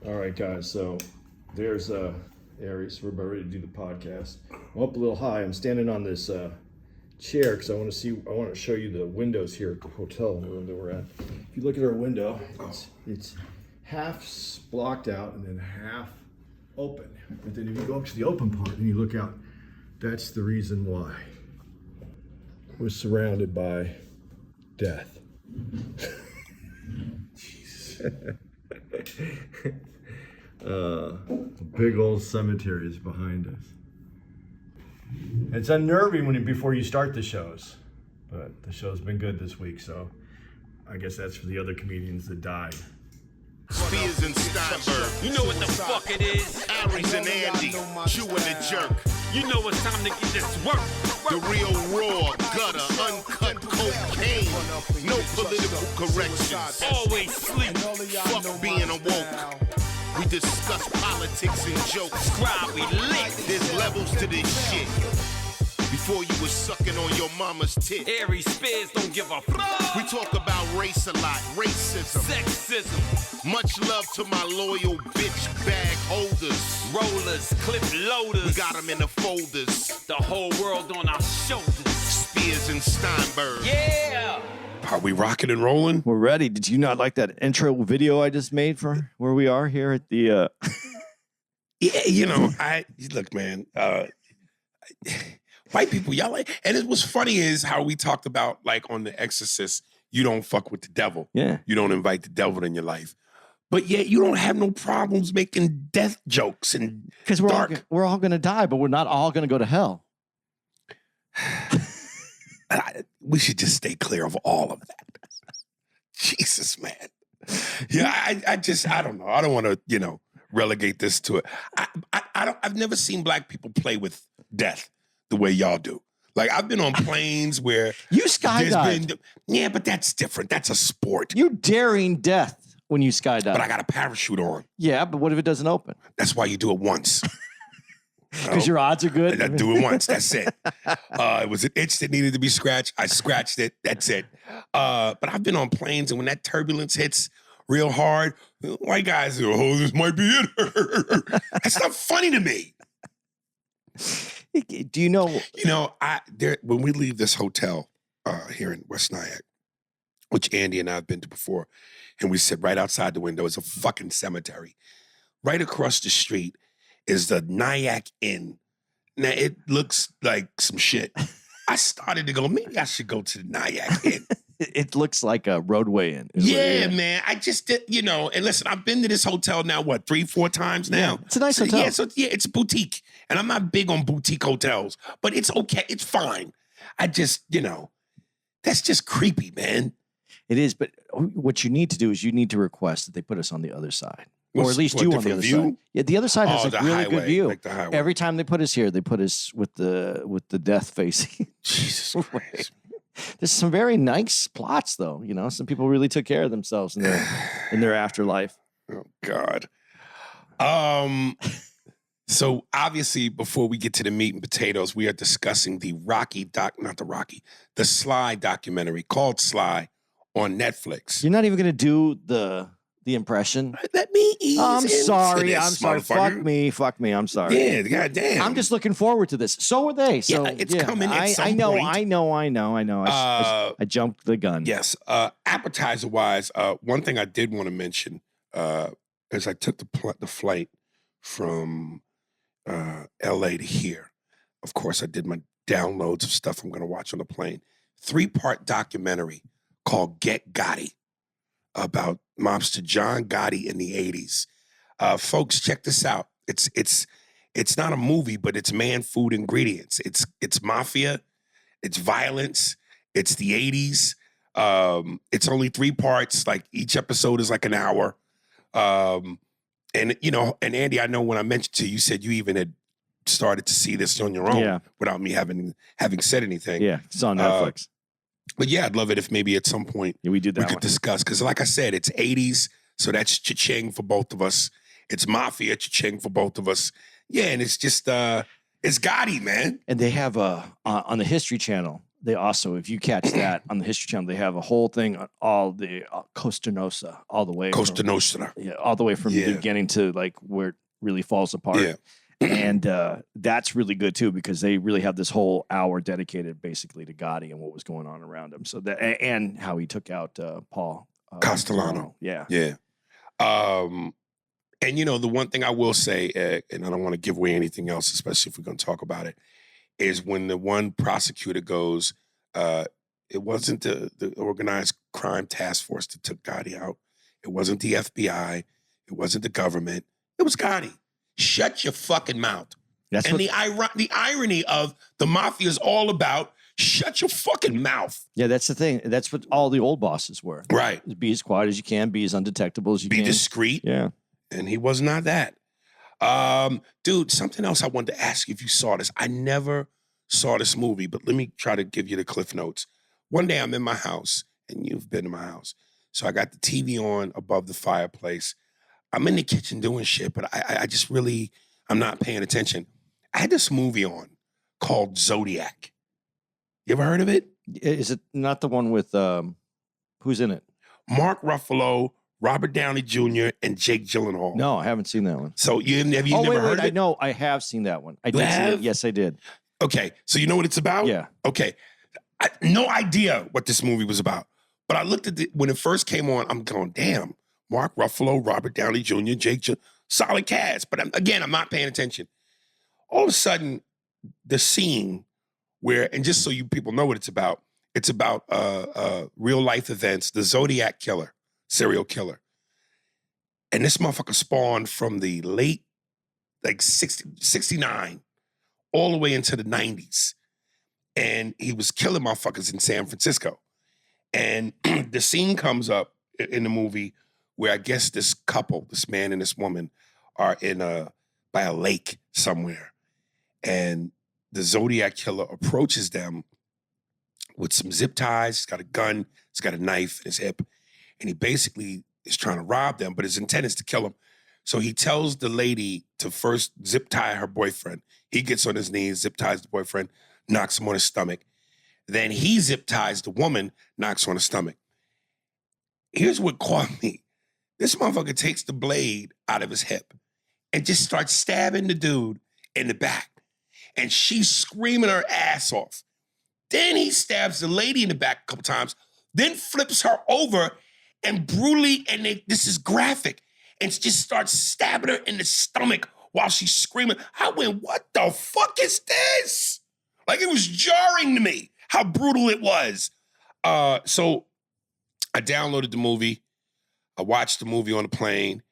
All right, guys. So there's Aries. We're about ready to do the podcast. I'm up a little high. I'm standing on this chair because I want to show you the windows here at the hotel room that we're at. If you look at our window, it's half blocked out and then half open. But then if you go up to the open part and you look out, that's the reason why we're surrounded by death. Jesus. A big old cemetery is behind us. It's unnerving before you start the shows, but the show's been good this week, so I guess that's for the other comedians that died. Spears and Steinberg. You know what the fuck it is? Aries and Andy, Jew and the Jerk. You know it's time to get this work. The real raw, gutter, uncut cocaine. No political corrections. Always sleep. Fuck being awoke. We discuss politics and jokes. Cry, we lit. There's levels to this shit. Before you was sucking on your mama's tit. Aries Spears don't give a fuck. We talk about race a lot, racism, Sexism. Much love to my loyal bitch bag holders. Rollers, clip loaders. We got them in the folders. The whole world on our shoulders. Spears and Steinberg. Yeah. Are we rocking and rolling? We're ready. Did you not like that intro video I just made for where we are here at the... Yeah, you know, look, man, white people, y'all like, and it was funny is how we talked about, like, on The Exorcist, you don't fuck with the devil. Yeah. You don't invite the devil in your life. But yet you don't have no problems making death jokes and Because we're all going to die, but we're not all going to go to hell. we should just stay clear of all of that. Jesus, man. Yeah, I don't know. I don't want to, relegate this to it. I've never seen black people play with death the way y'all do. Like, I've been on planes where You skydived. Yeah, but that's different. That's a sport. You daring death when you skydive. But I got a parachute on. Yeah, but what if it doesn't open? That's why you do it once. Because your odds are good. I do it once. That's it. It was an itch that needed to be scratched. I scratched it. That's it. But I've been on planes, and when that turbulence hits real hard, white guys go, "Oh, this might be it." That's not funny to me. Do you know? When we leave this hotel here in West Nyack, which Andy and I have been to before, and we sit right outside the window, it's a fucking cemetery. Right across the street is the Nyack Inn. Now, it looks like some shit. I started to go, maybe I should go to the Nyack Inn. It looks like a roadway inn. Yeah, man. I just did, and listen, I've been to this hotel now, 3-4 times now? Yeah, it's a nice hotel. Yeah, it's boutique. And I'm not big on boutique hotels, but it's okay. It's fine. I just, that's just creepy, man. It is, but what you need to do is you need to request that they put us on the other side. Or at least you on the other side. Yeah, the other side has a really good view. Like the highway. Every time they put us here, they put us with the death facing. Jesus Christ. There's some very nice plots, though. Some people really took care of themselves in their afterlife. Oh God. So obviously, before we get to the meat and potatoes, we are discussing the Sly documentary called Sly on Netflix. You're not even going to do the impression. Let me ease I'm into sorry. this, I'm sorry. Fuck me. I'm sorry. Yeah, goddamn. I'm just looking forward to this. So are they. So yeah, it's coming at some I know. point. I know. I jumped the gun. Yes. Appetizer-wise, one thing I did want to mention is I took the flight from L.A. to here. Of course, I did my downloads of stuff I'm going to watch on the plane. 3-part documentary called Get Gotti about mobster John Gotti in the 80s. Folks, check this out. It's not a movie, but it's man food ingredients. It's mafia, it's violence, it's the 80s. It's only 3 parts. Like, each episode is like an hour. And Andy, I know when I mentioned to you, you said you even had started to see this on your own without me having said anything. Yeah, it's on Netflix. But yeah, I'd love it if maybe at some point we could discuss. Because like I said, it's 80s, so that's cha-ching for both of us. It's mafia, cha-ching for both of us. Yeah, and it's just, it's Gotti, man. And they have on the History Channel, they also, if you catch that on the History Channel, they have a whole thing on all the Costa Nostra, all the way Costa Nostra. Yeah, all the way from the beginning to like where it really falls apart. Yeah. And that's really good too, because they really have this whole hour dedicated basically to Gotti and what was going on around him. So that, and how he took out Paul Castellano. Yeah. Yeah. And you know, the one thing I will say, and I don't want to give away anything else, especially if we're going to talk about it, is when the one prosecutor goes, it wasn't the organized crime task force that took Gotti out. It wasn't the FBI. It wasn't the government. It was Gotti. Shut your fucking mouth. That's and what, the irony of the mafia is all about shut your fucking mouth. Yeah, that's the thing. That's what all the old bosses were. Right. Be as quiet as you can. Be as undetectable as you can. Be discreet. Yeah. And he was not that. Dude, something else I wanted to ask you if you saw this. I never saw this movie, but let me try to give you the cliff notes. One day I'm in my house, and you've been in my house. So I got the TV on above the fireplace. I'm in the kitchen doing shit, but I just really, I'm not paying attention. I had this movie on called Zodiac. You ever heard of it? Is it not the one with, who's in it? Mark Ruffalo, Robert Downey Jr., and Jake Gyllenhaal. No, I haven't seen that one. So have you never heard of it? I know, I have seen that one. I did see it. Yes, I did. Okay, so you know what it's about? Yeah. Okay, no idea what this movie was about. But I looked at it, when it first came on, I'm going, damn, Mark Ruffalo, Robert Downey Jr., Jake Gyllenhaal, solid cast. But I'm not paying attention. All of a sudden, the scene where, and just so you people know what it's about real life events, the Zodiac killer, serial killer. And this motherfucker spawned from the late, like 69, all the way into the 90s. And he was killing motherfuckers in San Francisco. And the scene comes up in the movie where I guess this couple, this man and this woman, are by a lake somewhere. And the Zodiac killer approaches them with some zip ties. He's got a gun. He's got a knife in his hip. And he basically is trying to rob them, but his intent is to kill them. So he tells the lady to first zip tie her boyfriend. He gets on his knees, zip ties the boyfriend, knocks him on his stomach. Then he zip ties the woman, knocks her on the stomach. Here's what caught me. This motherfucker takes the blade out of his hip and just starts stabbing the dude in the back. And she's screaming her ass off. Then he stabs the lady in the back a couple times, then flips her over and brutally, and this is graphic, and just starts stabbing her in the stomach while she's screaming. I went, what the fuck is this? Like, it was jarring to me how brutal it was. So I downloaded the movie. I watched the movie on the plane.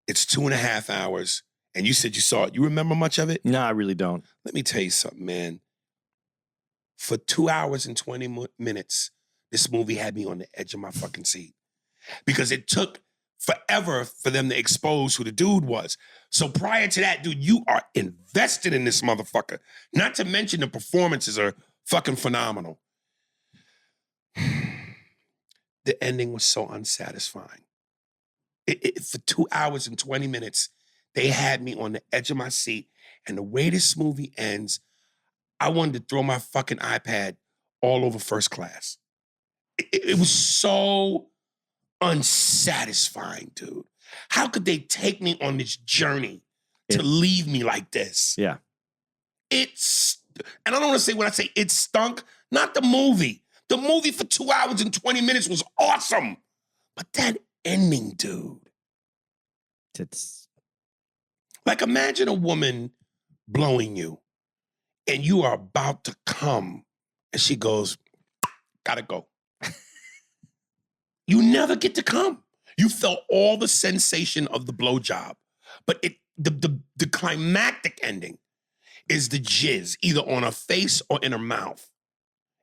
It's 2.5 hours. And you said you saw it. You remember much of it? No, I really don't. Let me tell you something, man. For 2 hours and 20 minutes, this movie had me on the edge of my fucking seat. Because it took forever for them to expose who the dude was. So prior to that, dude, you are invested in this motherfucker. Not to mention the performances are fucking phenomenal. The ending was so unsatisfying. For 2 hours and 20 minutes, they had me on the edge of my seat. And the way this movie ends, I wanted to throw my fucking iPad all over first class. It was so unsatisfying, dude. How could they take me on this journey to leave me like this? Yeah. And I don't want to say when I say it stunk, not the movie. The movie for 2 hours and 20 minutes was awesome. But that ending, dude. It's like, imagine a woman blowing you and you are about to come and she goes, gotta go. You never get to come. You felt all the sensation of the blowjob, but the climactic ending is the jizz, either on her face or in her mouth.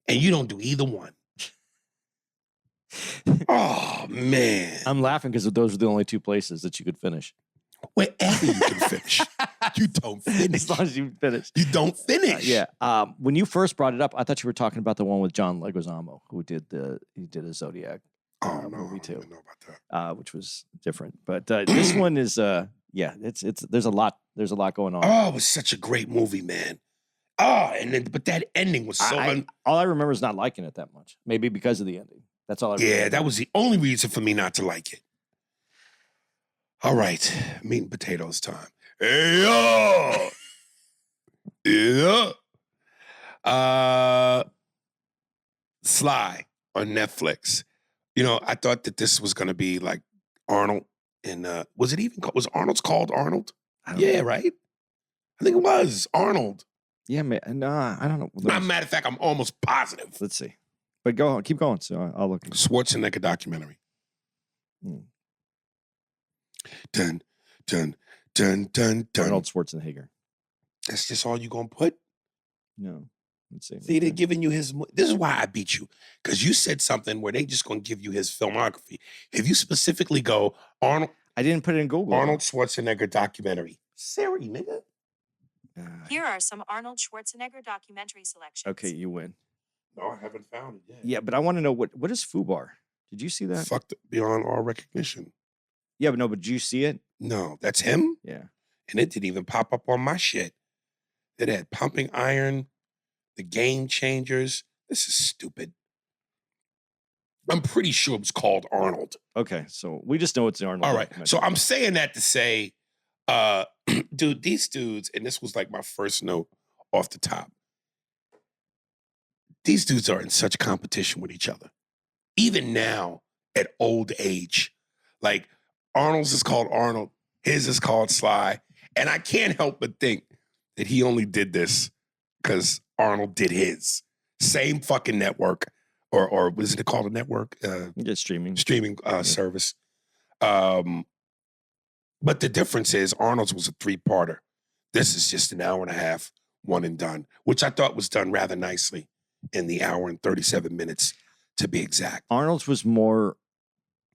And you don't do either one. Oh, man. I'm laughing because those were the only two places that you could finish. Wherever you can finish. You don't finish. As long as you finish. You don't finish. Yeah. When you first brought it up, I thought you were talking about the one with John Leguizamo, who did a Zodiac movie too. I don't know about that. Which was different. But this one is there's a lot going on. Oh, it was such a great movie, man. Oh, but that ending was so. All I remember is not liking it that much. Maybe because of the ending. That's all I remember. Yeah, that was the only reason for me not to like it. All right, meat and potatoes time. Hey, yo! Yeah. Sly on Netflix. You know, I thought that this was going to be like Arnold. And was Arnold's called Arnold? Yeah, right? I think it was Arnold. Yeah, man. Nah, I don't know. Matter of fact, I'm almost positive. Let's see. But go on. Keep going. So I'll look. Schwarzenegger documentary. Dun, dun, dun, dun, dun. Arnold Schwarzenegger. That's just all you going to put? No. Let's see. See, they're giving you his. This is why I beat you. Because you said something where they just going to give you his filmography. If you specifically go, Arnold. I didn't put it in Google. Arnold Schwarzenegger documentary. Siri, nigga. Here are some Arnold Schwarzenegger documentary selections. Okay, you win. No, I haven't found it yet. Yeah, but I want to know what is FUBAR? Did you see that? Fucked beyond all recognition. Yeah, but did you see it? No, that's him? Yeah. And it didn't even pop up on my shit. It had Pumping Iron, The Game Changers. This is stupid. I'm pretty sure it was called Arnold. Okay, so we just know it's the Arnold. All right, so I'm saying that to say, dude, these dudes, and this was like my first note off the top. These dudes are in such competition with each other. Even now, at old age. Like, Arnold's is called Arnold. His is called Sly. And I can't help but think that he only did this because Arnold did his. Same fucking network. Or what is it called, a network? Streaming. Streaming service. But the difference is Arnold's was a 3-parter. This is just an hour and a half, one and done, which I thought was done rather nicely in the hour and 37 minutes, to be exact. Arnold's was more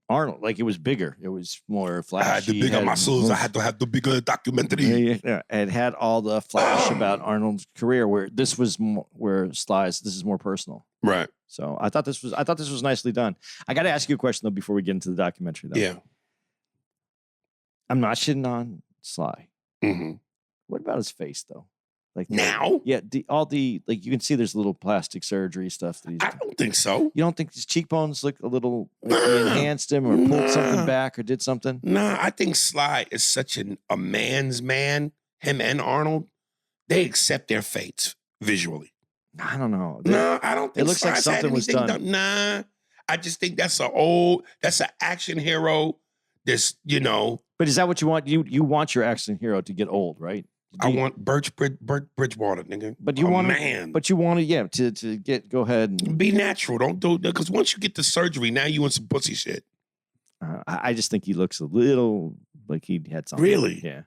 Arnold, like it was bigger. It was more flashy. I had the bigger muscles. I had to have the bigger documentary. Yeah. It had all the flash about Arnold's career, where this was where Sly's. This is more personal. Right. So I thought this was nicely done. I got to ask you a question though before we get into the documentary. Though. Yeah. I'm not shitting on Sly. Mm-hmm. What about his face though? Like now? Yeah, like you can see there's little plastic surgery stuff that he's I don't think so. You don't think his cheekbones look a little like he enhanced him or pulled something back or did something? Nah, I think Sly is such a man's man. Him and Arnold, they accept their fates visually. I don't know. No, I don't think it looks Sly's like something was done. Nah, I just think that's an action hero. This, But is that what you want? You want your action hero to get old, right? I want Burt Bridgewater, nigga. But you want man. But you want to go ahead and be natural. Don't do it because once you get the surgery, now you want some pussy shit. I just think he looks a little like he had something. Really? Yeah.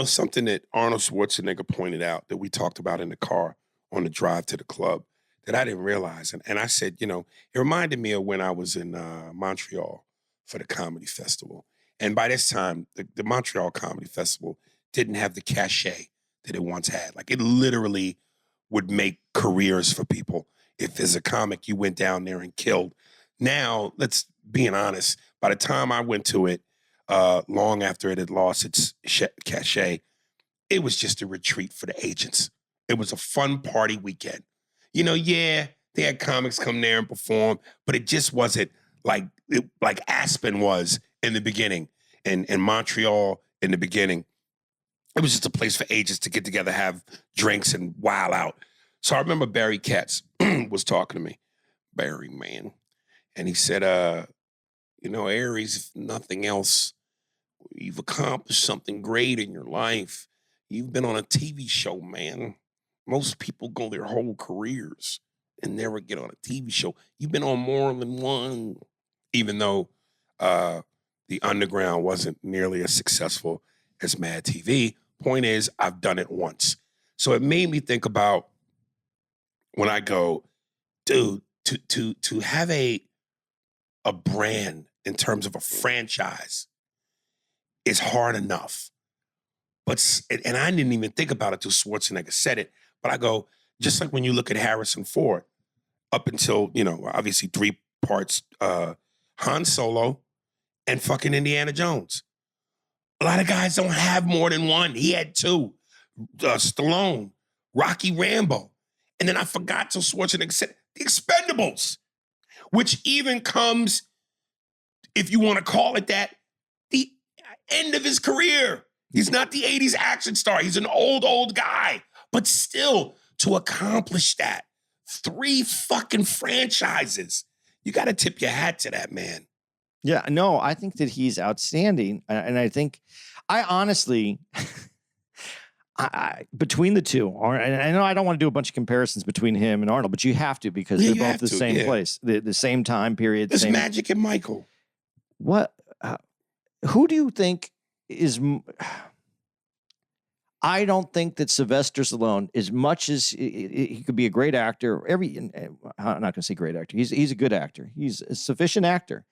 Something that Arnold Schwarzenegger pointed out that we talked about in the car on the drive to the club that I didn't realize, and I said, it reminded me of when I was in Montreal for the comedy festival. And by this time, the Montreal Comedy Festival didn't have the cachet that it once had. Like, it literally would make careers for people. If as a comic, you went down there and killed. Now, let's be honest, by the time I went to it, long after it had lost its cachet, it was just a retreat for the agents. It was a fun party weekend. They had comics come there and perform, but it just wasn't like Aspen was in the beginning, and Montreal in the beginning. It was just a place for agents to get together, have drinks, and wild out. So I remember Barry Katz was talking to me, Barry, man. And he said, Aries, if nothing else, you've accomplished something great in your life. You've been on a TV show, man. Most people go their whole careers and never get on a TV show. You've been on more than one, even though the Underground wasn't nearly as successful as Mad TV. Point is, I've done it once. So it made me think about when I go, dude, to have a brand in terms of a franchise is hard enough. And I didn't even think about it till Schwarzenegger said it. But I go, just like when you look at Harrison Ford, up until, obviously 3 parts, Han Solo, and fucking Indiana Jones. A lot of guys don't have more than one. He had 2. Stallone, Rocky Rambo. And then I forgot till Schwarzenegger said The Expendables, which even comes, if you want to call it that, the end of his career. He's not the 80s action star. He's an old guy. But still, to accomplish that, 3 fucking franchises, you got to tip your hat to that man. Yeah, no, I think that he's outstanding. And I think, I honestly, between the two, and I know I don't want to do a bunch of comparisons between him and Arnold, but you have to because they're both the same place, the same time period. There's Magic and Michael. What? Who do you think is? I don't think that Sylvester Stallone, as much as he could be a great actor, I'm not going to say great actor. He's a good actor. He's a sufficient actor,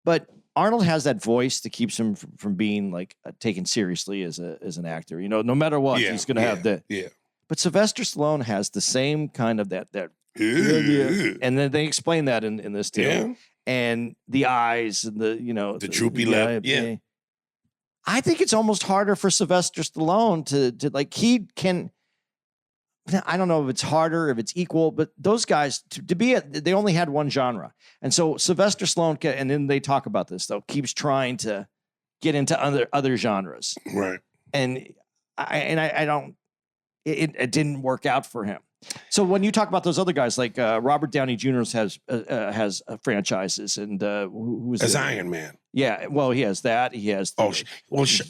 but Arnold has that voice that keeps him from being like taken seriously as an actor. You know, no matter what, he's going to have that. Yeah. But Sylvester Stallone has the same kind of that. And then they explain that in this too. Yeah. And the eyes and the droopy lip. Yeah. I think it's almost harder for Sylvester Stallone to like, he can, I don't know if it's harder, if it's equal, but those guys they only had one genre. And so Sylvester Stallone, and then they talk about this though, keeps trying to get into other genres. Right. And I don't, it didn't work out for him. So when you talk about those other guys, like Robert Downey Jr. has franchises, and who's as Iron Man? Yeah, well, he has that. He has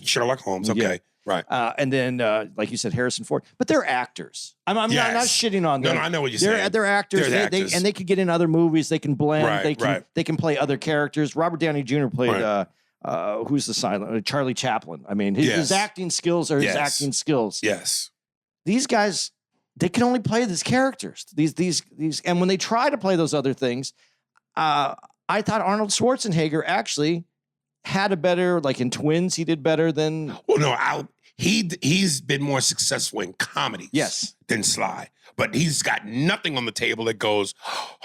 Sherlock Holmes. Okay, yeah. Right. And then, like you said, Harrison Ford. But they're actors. I'm not shitting on them. No, I know what you're saying. They're actors. And they could get in other movies. They can blend. Right, they can play other characters. Robert Downey Jr. played who's the silent Charlie Chaplin. I mean, his acting skills are his acting skills. Yes. These guys, they can only play these characters. These, and when they try to play those other things, I thought Arnold Schwarzenegger actually had a better, like in Twins, he did better than. Well, no, he's been more successful in comedies, than Sly. But he's got nothing on the table that goes,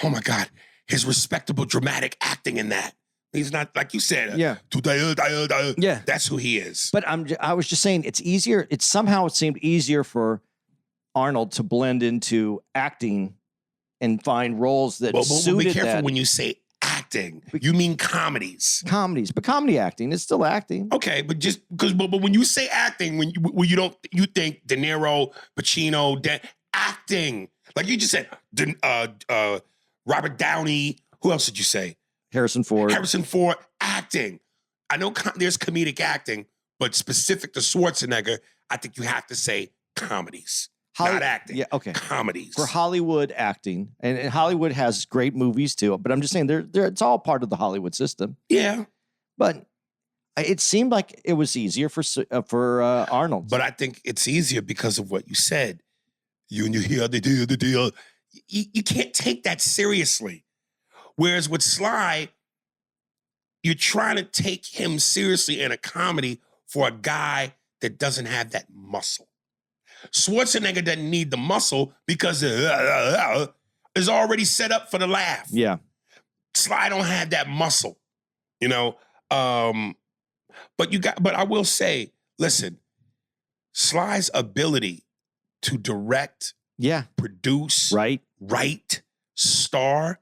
oh my God, his respectable dramatic acting in that. He's not, like you said, that's who he is. But I was just saying, it's easier. It seemed easier for Arnold to blend into acting and find roles that suited be careful that. When you say acting, you mean comedies. But comedy acting is still acting. Okay, but just because, but when you say acting, when you think De Niro, Pacino, acting, like you just said, Robert Downey. Who else did you say? Harrison Ford, acting. I know there's comedic acting, but specific to Schwarzenegger, I think you have to say comedies. Not acting. Yeah, okay. Comedies. For Hollywood acting, and Hollywood has great movies too, but I'm just saying it's all part of the Hollywood system. Yeah. But it seemed like it was easier for Arnold. But I think it's easier because of what you said. You hear the deal. You can't take that seriously. Whereas with Sly, you're trying to take him seriously in a comedy for a guy that doesn't have that muscle. Schwarzenegger doesn't need the muscle because is already set up for the laugh. Yeah. Sly don't have that muscle, you know. But I will say, listen, Sly's ability to direct, produce, write, star,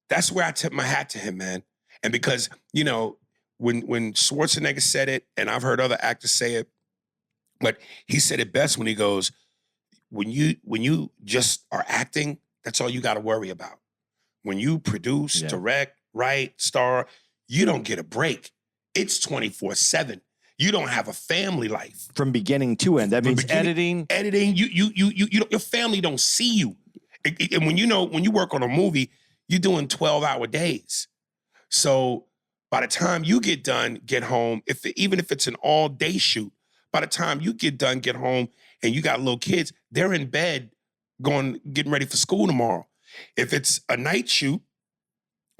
that's where I tip my hat to him, man. And because, you know, when Schwarzenegger said it, and I've heard other actors say it, but he said it best when he goes, when you just are acting, that's all you got to worry about. When you produce, direct, write, star, you don't get a break. It's 24/7. You don't have a family life. From beginning to end. That means editing. Your family don't see you. And when you work on a movie, you're doing 12-hour days. So by the time you get done, get home, even if it's an all-day shoot, by the time you get done, get home, and you got little kids, they're in bed getting ready for school tomorrow. If it's a night shoot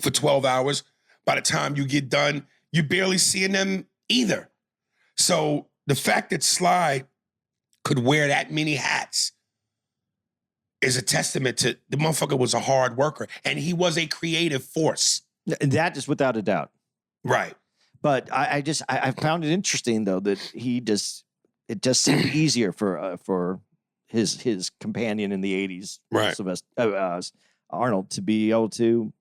for 12 hours, by the time you get done, you're barely seeing them either. So the fact that Sly could wear that many hats is a testament to the motherfucker was a hard worker, and he was a creative force. That is without a doubt. Right. But I found it interesting though that it just seemed easier for his companion in the 80s, Right. Sylvester Arnold, to be able to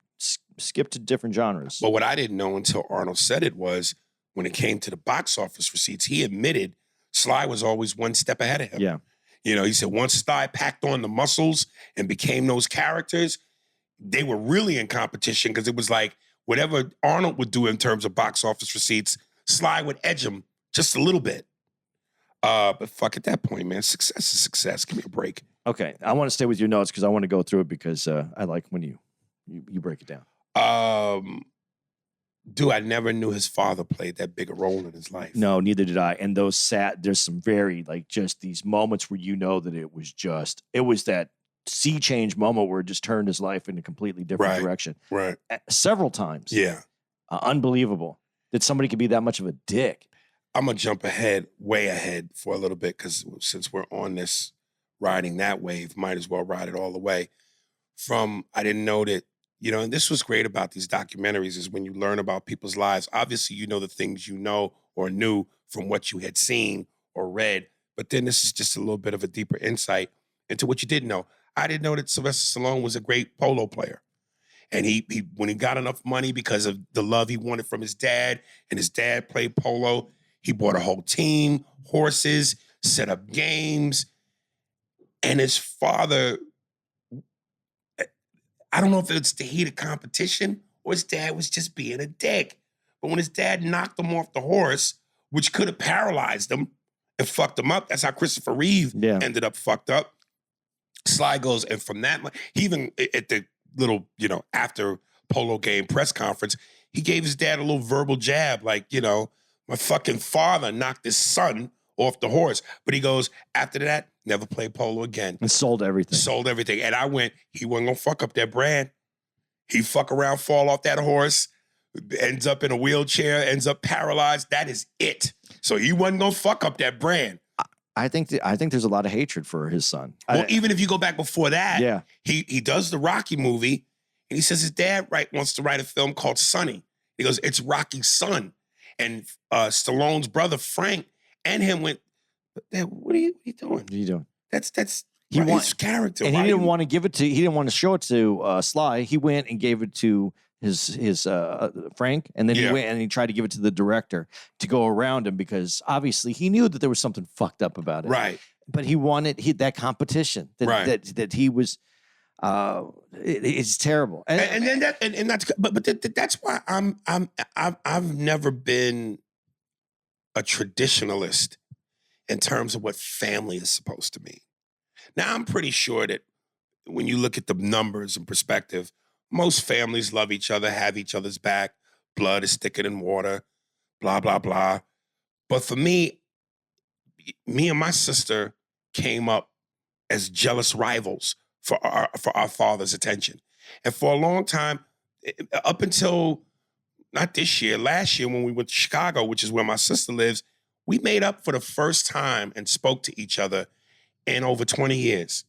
skip to different genres. But what I didn't know until Arnold said it was when it came to the box office receipts, he admitted Sly was always one step ahead of him. Yeah. You know, he said once Sly packed on the muscles and became those characters, they were really in competition because it was like whatever Arnold would do in terms of box office receipts, Sly would edge him just a little bit. But fuck, at that point, man, success is success. Give me a break. Okay, I want to stay with your notes because I want to go through it because I like when you break it down. Dude, I never knew his father played that big a role in his life. No, neither did I. And there's some very just these moments where you know that it was that sea change moment where it just turned his life in a completely different direction. Right. Several times. Yeah. Unbelievable that somebody could be that much of a dick. I'm going to jump way ahead for a little bit because since we're on this riding that wave, might as well ride it all the way. I didn't know that, you know, and this was great about these documentaries is when you learn about people's lives, obviously you know the things you know or knew from what you had seen or read, but then this is just a little bit of a deeper insight into what you didn't know. I didn't know that Sylvester Stallone was a great polo player. And he when he got enough money because of the love he wanted from his dad, and his dad played polo, he bought a whole team, horses, set up games. And his father, I don't know if it's the heat of competition or his dad was just being a dick. But when his dad knocked him off the horse, which could have paralyzed him and fucked him up, that's how Christopher Reeve ended up fucked up. Sly goes, and from that, he even at the little, you know, after polo game press conference, he gave his dad a little verbal jab, like, you know, my fucking father knocked his son off the horse. But he goes, after that, never played polo again. And sold everything. Sold everything. And I went, he wasn't going to fuck up that brand. He fuck around, fall off that horse, ends up in a wheelchair, ends up paralyzed. That is it. So he wasn't going to fuck up that brand. I think there's a lot of hatred for his son. Well, even if you go back before that, he does the Rocky movie, and he says his dad wants to write a film called Sonny. He goes, it's Rocky's son. And Stallone's brother, Frank, and him went, what are you doing? What are you doing? That's his character. And he didn't want to give it to, he didn't want to show it to Sly. He went and gave it to his Frank, and then he went and he tried to give it to the director to go around him because obviously he knew that there was something fucked up about it. Right. But he wanted that competition that he was. It's terrible, and then that's why I've never been a traditionalist in terms of what family is supposed to mean. Now I'm pretty sure that when you look at the numbers and perspective, most families love each other, have each other's back, blood is thicker than water, blah blah blah. But for me and my sister came up as jealous rivals for our father's attention. And for a long time, up until not this year, last year when we went to Chicago, which is where my sister lives, we made up for the first time and spoke to each other in over 20 years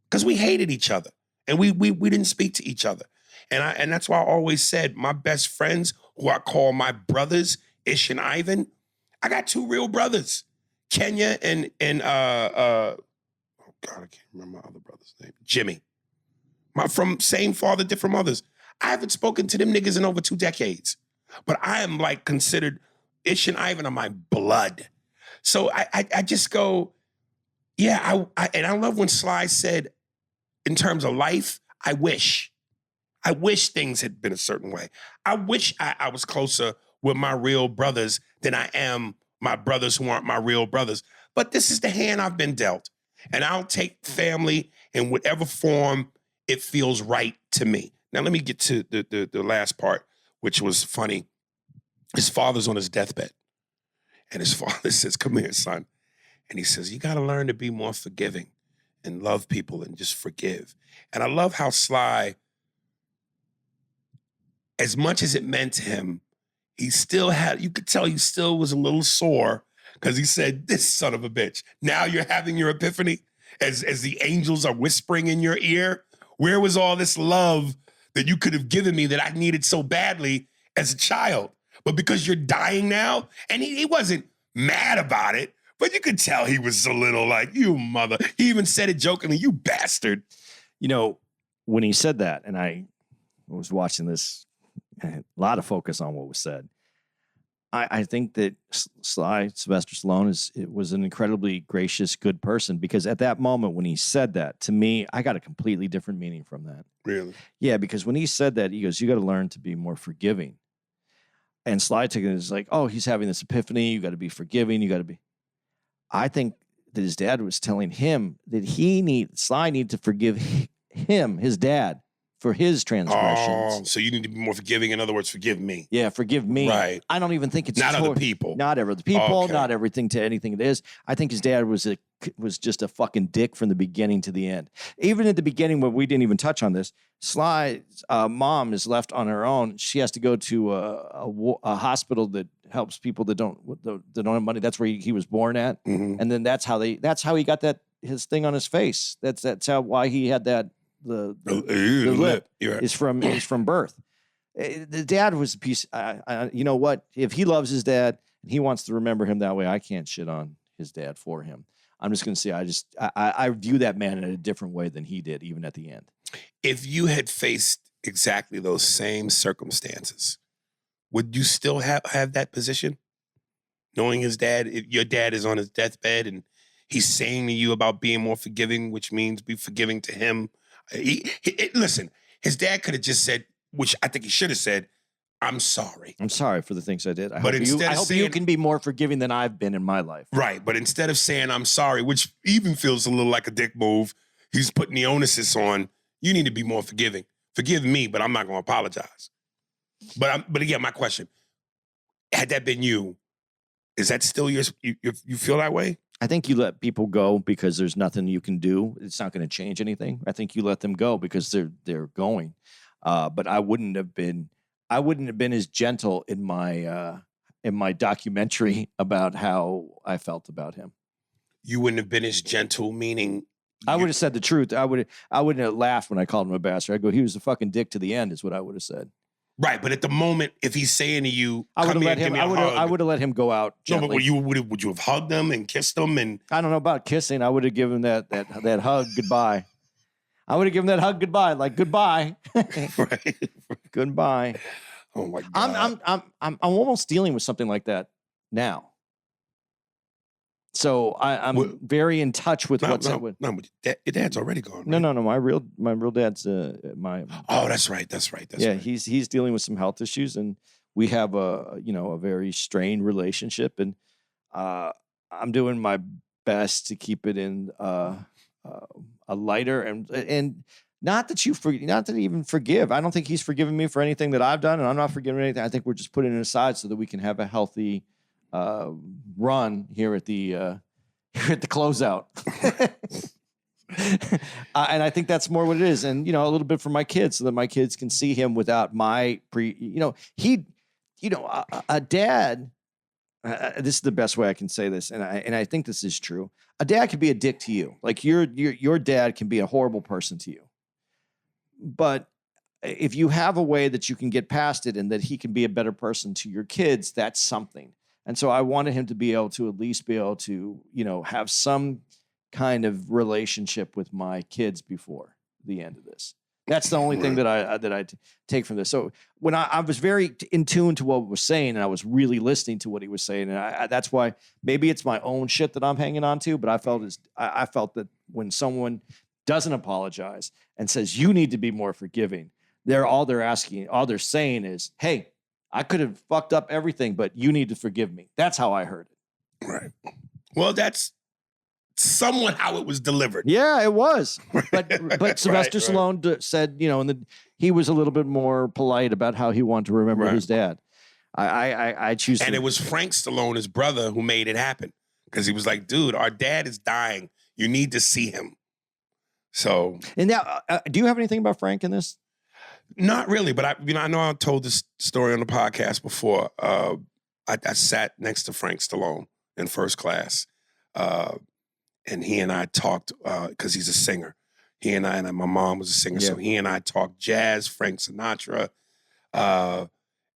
because we hated each other and we didn't speak to each other. And that's why I always said my best friends, who I call my brothers, Ish and Ivan, I got two real brothers, Kenya and oh God, I can't remember my other brother's name. Jimmy. From same father, different mothers. I haven't spoken to them niggas in over 2 decades. But I am like considered, Ish and Ivan are my blood. So I just go, yeah, and I love when Sly said, in terms of life, I wish things had been a certain way. I wish I was closer with my real brothers than I am my brothers who aren't my real brothers. But this is the hand I've been dealt. And I'll take family in whatever form it feels right to me. Now, let me get to the last part, which was funny. His father's on his deathbed. And his father says, come here, son. And he says, you got to learn to be more forgiving and love people and just forgive. And I love how Sly, as much as it meant to him, he still had, you could tell he still was a little sore because he said, this son of a bitch, now you're having your epiphany as the angels are whispering in your ear. Where was all this love that you could have given me that I needed so badly as a child? But because you're dying now, and he wasn't mad about it, But you could tell he was a little like, you mother. He even said it jokingly, you bastard. You know, when he said that, and I was watching this, a lot of focus on what was said. I think that Sylvester Stallone was an incredibly gracious, good person, because at that moment when he said that, to me, I got a completely different meaning from that. Really? Yeah, because when he said that, he goes, you got to learn to be more forgiving. And Sly took it as like, oh, he's having this epiphany. You got to be forgiving. You got to be. I think that his dad was telling him that Sly needed to forgive him, his dad, for his transgressions. Oh, so you need to be more forgiving. In other words, forgive me. Yeah, forgive me. Right. I don't even think it's not other people. Not ever the people. Okay. Not everything to anything it is. I think his dad was just a fucking dick from the beginning to the end. Even at the beginning, when we didn't even touch on this, Sly's mom is left on her own. She has to go to a hospital that helps people that don't have money. That's where he was born at, and then that's how he got his thing on his face. That's why he had that. The lip is from birth. The dad was a piece. You know what? If he loves his dad and he wants to remember him that way, I can't shit on his dad for him. I'm just going to say I view that man in a different way than he did, even at the end. If you had faced exactly those same circumstances, would you still have that position? Knowing his dad, if your dad is on his deathbed and he's saying to you about being more forgiving, which means be forgiving to him. Listen, his dad could have just said, which I think he should have said, I'm sorry. I'm sorry for the things I did. I But hope you can be more forgiving than I've been in my life. Right, but instead of saying I'm sorry, which even feels a little like a dick move, he's putting the onus on, you need to be more forgiving. Forgive me, but I'm not going to apologize. But again, my question, had that been you, is that still you feel that way? I think you let people go because there's nothing you can do. It's not going to change anything. I think you let them go because they're going. But I wouldn't have been as gentle in my documentary about how I felt about him. You wouldn't have been as gentle, meaning I would have said the truth. I wouldn't have laughed when I called him a bastard. I go, he was a fucking dick to the end, is what I would have said. Right, but at the moment, if he's saying to you, I would have let him go out gently. No, but would you have hugged him and kissed him? And I don't know about kissing. I would have given that hug goodbye. I would have given that hug goodbye, like goodbye, right. Goodbye. Oh my God. I'm almost dealing with something like that now. So I'm very in touch with what's happening. No, your dad's already gone. Right? No. My real dad's my. Oh, that's right. Yeah, right. he's dealing with some health issues, and we have a very strained relationship, and I'm doing my best to keep it in a lighter and not that even forgive. I don't think he's forgiven me for anything that I've done, and I'm not forgiving anything. I think we're just putting it aside so that we can have a healthy run here at the closeout. And I think that's more what it is. And, a little bit for my kids so that my kids can see him without my a dad, this is the best way I can say this. And I think this is true. A dad can be a dick to you. Like your dad can be a horrible person to you. But if you have a way that you can get past it and that he can be a better person to your kids, that's something. And so I wanted him to be able to at least be able to, have some kind of relationship with my kids before the end of this. That's the only thing that I take from this. So when I was very in tune to what he was saying, and I was really listening to what he was saying, and that's why maybe it's my own shit that I'm hanging on to. But I felt that when someone doesn't apologize and says you need to be more forgiving, all they're saying is, hey, I could have fucked up everything, but you need to forgive me. That's how I heard it. Right. Well, that's somewhat how it was delivered. Yeah, it was. But Sylvester Stallone said, he was a little bit more polite about how he wanted to remember his dad. I choose. And it was Frank Stallone, his brother, who made it happen because he was like, "Dude, our dad is dying. You need to see him." So. And now, do you have anything about Frank in this? Not really, but I know I told this story on the podcast before. I sat next to Frank Stallone in first class, and he and I talked because he's a singer. He and my mom was a singer, so he and I talked jazz, Frank Sinatra.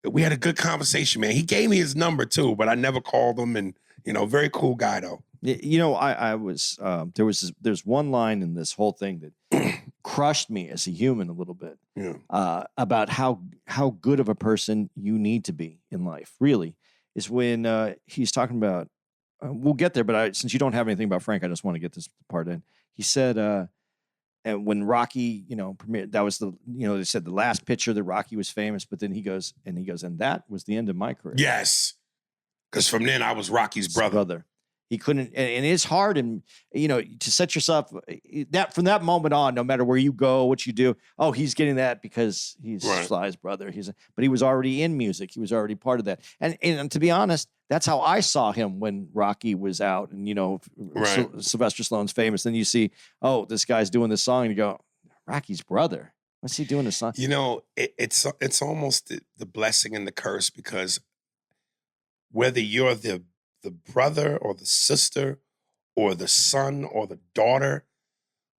We had a good conversation, man. He gave me his number too, but I never called him, and very cool guy though. You know, I was there's one line in this whole thing that crushed me as a human a little bit. Yeah. About how good of a person you need to be in life. Really, is when he's talking about. We'll get there, but since you don't have anything about Frank, I just want to get this part in. He said, and when Rocky, premiered, that was they said the last picture that Rocky was famous, but then he goes, and that was the end of my career. Yes. Because from then I was Rocky's brother. He couldn't, and it's hard, and to set yourself that from that moment on, no matter where you go, what you do. Oh, he's getting that because he's Sly's brother. But he was already in music. He was already part of that. And to be honest, that's how I saw him when Rocky was out, and Sylvester Stallone's famous. Then you see, oh, this guy's doing this song, and you go, Rocky's brother. What's he doing this song? It's almost the blessing and the curse, because whether you're the brother or the sister or the son or the daughter,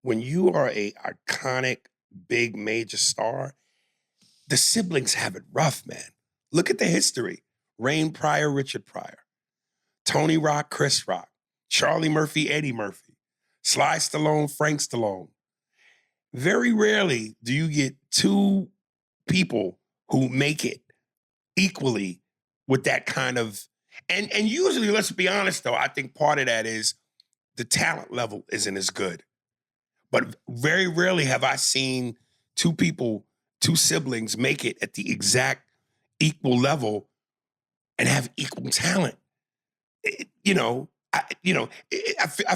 when you are a iconic, big, major star, the siblings have it rough, man. Look at the history. Rain Pryor, Richard Pryor. Tony Rock, Chris Rock. Charlie Murphy, Eddie Murphy. Sly Stallone, Frank Stallone. Very rarely do you get two people who make it equally with that kind of. And usually, let's be honest, though, I think part of that is the talent level isn't as good. But very rarely have I seen two siblings make it at the exact equal level and have equal talent. I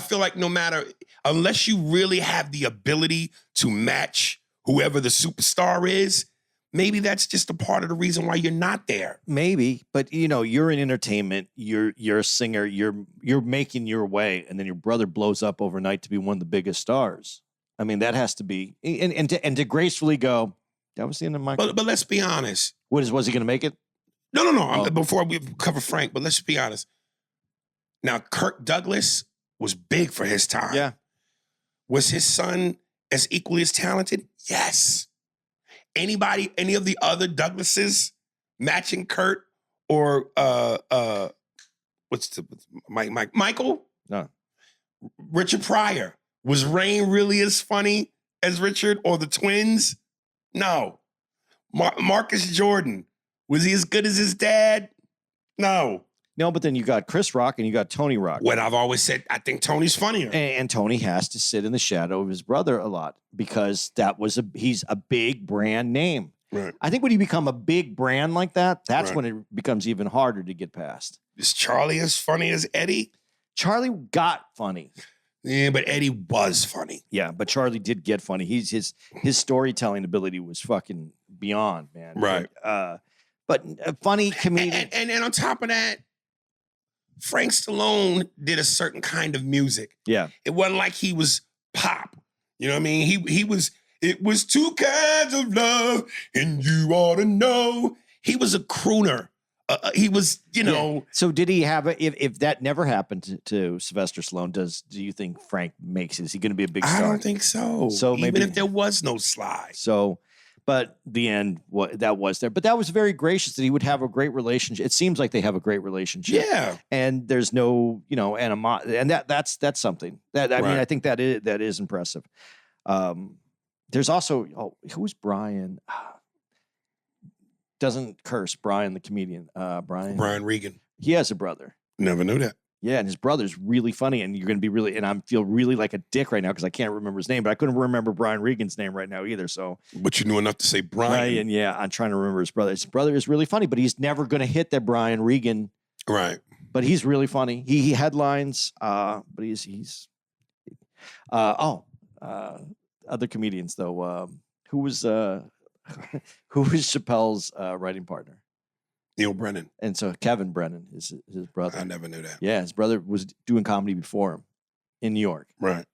feel like no matter, unless you really have the ability to match whoever the superstar is, maybe that's just a part of the reason why you're not there. Maybe, but you're in entertainment. You're a singer. You're making your way, and then your brother blows up overnight to be one of the biggest stars. I mean, that has to be, and to gracefully go. That was the end of my. But let's be honest. Was he going to make it? No. Oh. Before we cover Frank, but let's be honest. Now, Kirk Douglas was big for his time. Yeah. Was his son as equally as talented? Yes. Any of the other Douglases matching Kurt or Michael? No. Richard Pryor. Was Rain really as funny as Richard or the twins? No. Marcus Jordan. Was he as good as his dad? No. No, but then you got Chris Rock and you got Tony Rock. What I've always said, I think Tony's funnier. And Tony has to sit in the shadow of his brother a lot because he's a big brand name. Right. I think when you become a big brand like that, that's when it becomes even harder to get past. Is Charlie as funny as Eddie? Charlie got funny. Yeah, but Eddie was funny. Yeah, but Charlie did get funny. His storytelling ability was fucking beyond, man. Right. But a funny comedian. And on top of that, Frank Stallone did a certain kind of music. Yeah. It wasn't like he was pop. You know what I mean? It was two kinds of love, and you ought to know. He was a crooner. He was, Yeah. So did he have if that never happened to Sylvester Stallone, do you think Frank makes it? Is he going to be a big star? I don't think so. So even maybe if there was no Sly. So, but the end, that was there. But that was very gracious that he would have a great relationship. It seems like they have a great relationship. Yeah. And there's no, animosity. And that's something. I mean, I think that is impressive. There's also, who's Brian? Doesn't curse, Brian the comedian. Brian Regan. He has a brother. Never knew that. Yeah, and his brother's really funny, and you're going to be really, and I feel really like a dick right now because I can't remember his name, but I couldn't remember Brian Regan's name right now either. So, but you knew enough to say Brian. Yeah, I'm trying to remember his brother. His brother is really funny, but he's never going to hit that Brian Regan. Right. But he's really funny. He headlines, but he's. Other comedians though. Who was Chappelle's writing partner? Neil Brennan. And so Kevin Brennan is his brother. I never knew that. Yeah, his brother was doing comedy before him in New York. Right.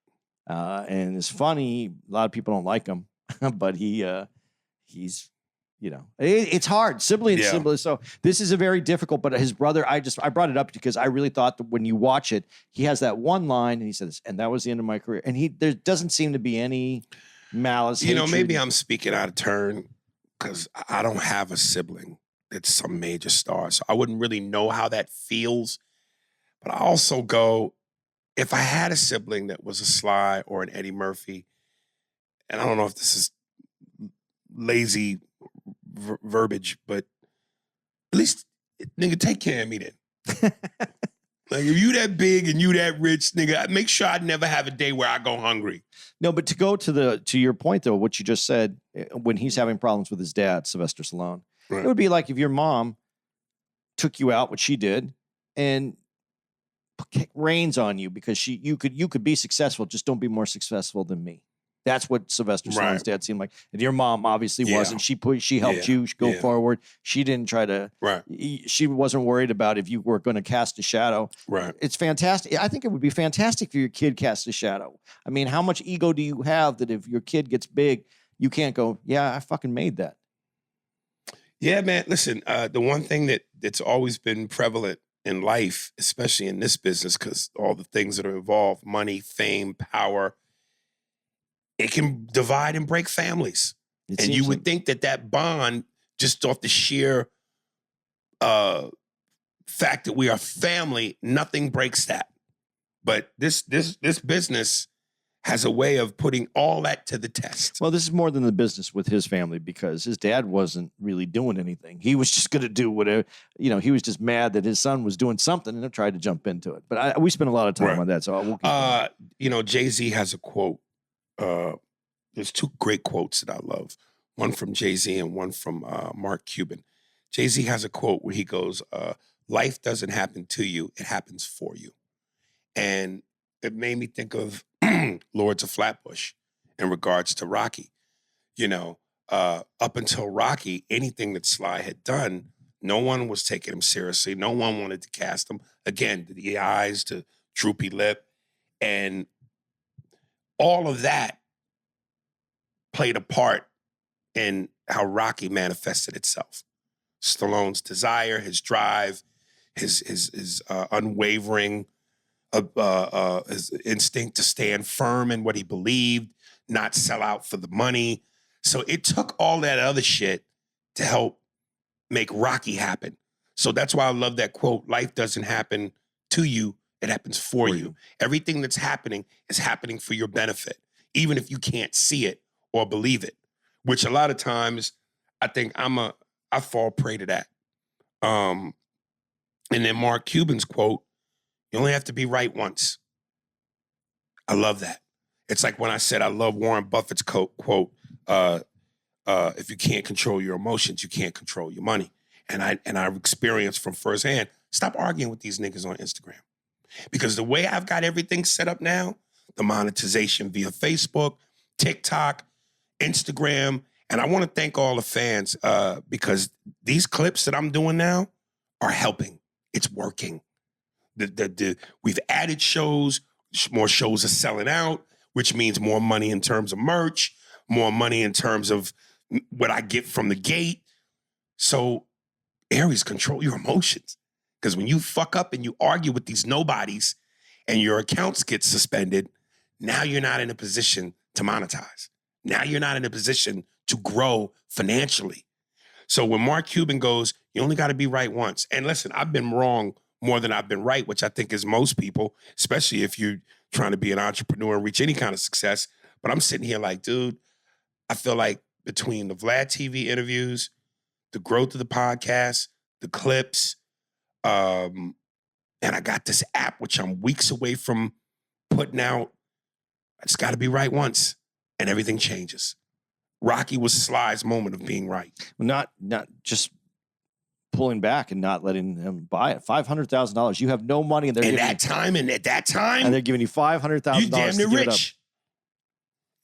And it's funny. A lot of people don't like him, but he's, it's hard. Sibling. So this is a very difficult, but his brother, I brought it up because I really thought that when you watch it, he has that one line and he says, and that was the end of my career. And there doesn't seem to be any malice. Hatred. Maybe I'm speaking out of turn because I don't have a sibling that's some major star. So I wouldn't really know how that feels. But I also go, if I had a sibling that was a Sly or an Eddie Murphy, and I don't know if this is lazy verbiage, but at least, nigga, take care of me then. Like, if you that big and you that rich, nigga, make sure I never have a day where I go hungry. No, but to go to your point though, what you just said, when he's having problems with his dad, Sylvester Stallone, Right. it would be like if your mom took you out, what she did, and reins on you because you could be successful, just don't be more successful than me. That's what Sylvester Stallone's dad seemed like. And your mom obviously wasn't. She helped you go forward. She didn't try to. Right. She wasn't worried about if you were going to cast a shadow. Right. It's fantastic. I think it would be fantastic for your kid cast a shadow. I mean, how much ego do you have that if your kid gets big, you can't go, yeah, I fucking made that. Yeah, man. Listen, the one thing that's always been prevalent in life, especially in this business, because all the things that are involved, money, fame, power, it can divide and break families. And you would think that bond, just off the sheer fact that we are family, nothing breaks that. But this business has a way of putting all that to the test. Well, this is more than the business with his family because his dad wasn't really doing anything. He was just going to do whatever, he was just mad that his son was doing something and tried to jump into it. But we spent a lot of time on that, so we'll keep going. Jay-Z has a quote. There's two great quotes that I love. One from Jay-Z and one from Mark Cuban. Jay-Z has a quote where he goes, life doesn't happen to you, it happens for you. And it made me think of Lords of Flatbush in regards to Rocky. Up until Rocky, anything that Sly had done, no one was taking him seriously. No one wanted to cast him. Again, the eyes, the droopy lip, and all of that played a part in how Rocky manifested itself. Stallone's desire, his drive, his unwavering his instinct to stand firm in what he believed, not sell out for the money. So it took all that other shit to help make Rocky happen. So that's why I love that quote, life doesn't happen to you, it happens for you. Everything that's happening is happening for your benefit, even if you can't see it or believe it, which a lot of times I think I fall prey to that. And then Mark Cuban's quote, you only have to be right once. I love that. It's like when I said I love Warren Buffett's quote, if you can't control your emotions, you can't control your money. And I've experienced from firsthand, stop arguing with these niggas on Instagram. Because the way I've got everything set up now, the monetization via Facebook, TikTok, Instagram, and I want to thank all the fans because these clips that I'm doing now are helping. It's working. We've added shows, more shows are selling out, which means more money in terms of merch, more money in terms of what I get from the gate. So Aries, control your emotions. Because when you fuck up and you argue with these nobodies and your accounts get suspended, now you're not in a position to monetize. Now you're not in a position to grow financially. So when Mark Cuban goes, you only got to be right once. And listen, I've been wrong more than I've been right, which I think is most people, especially if you're trying to be an entrepreneur and reach any kind of success. But I'm sitting here like, dude, I feel like between the Vlad TV interviews, the growth of the podcast, the clips, and I got this app, which I'm weeks away from putting out. I just got to be right once, and everything changes. Rocky was Sly's moment of being right. Not just pulling back and not letting them buy it. $500,000. You have no money, and they're at that time, and they're giving you $500,000. You damn near rich.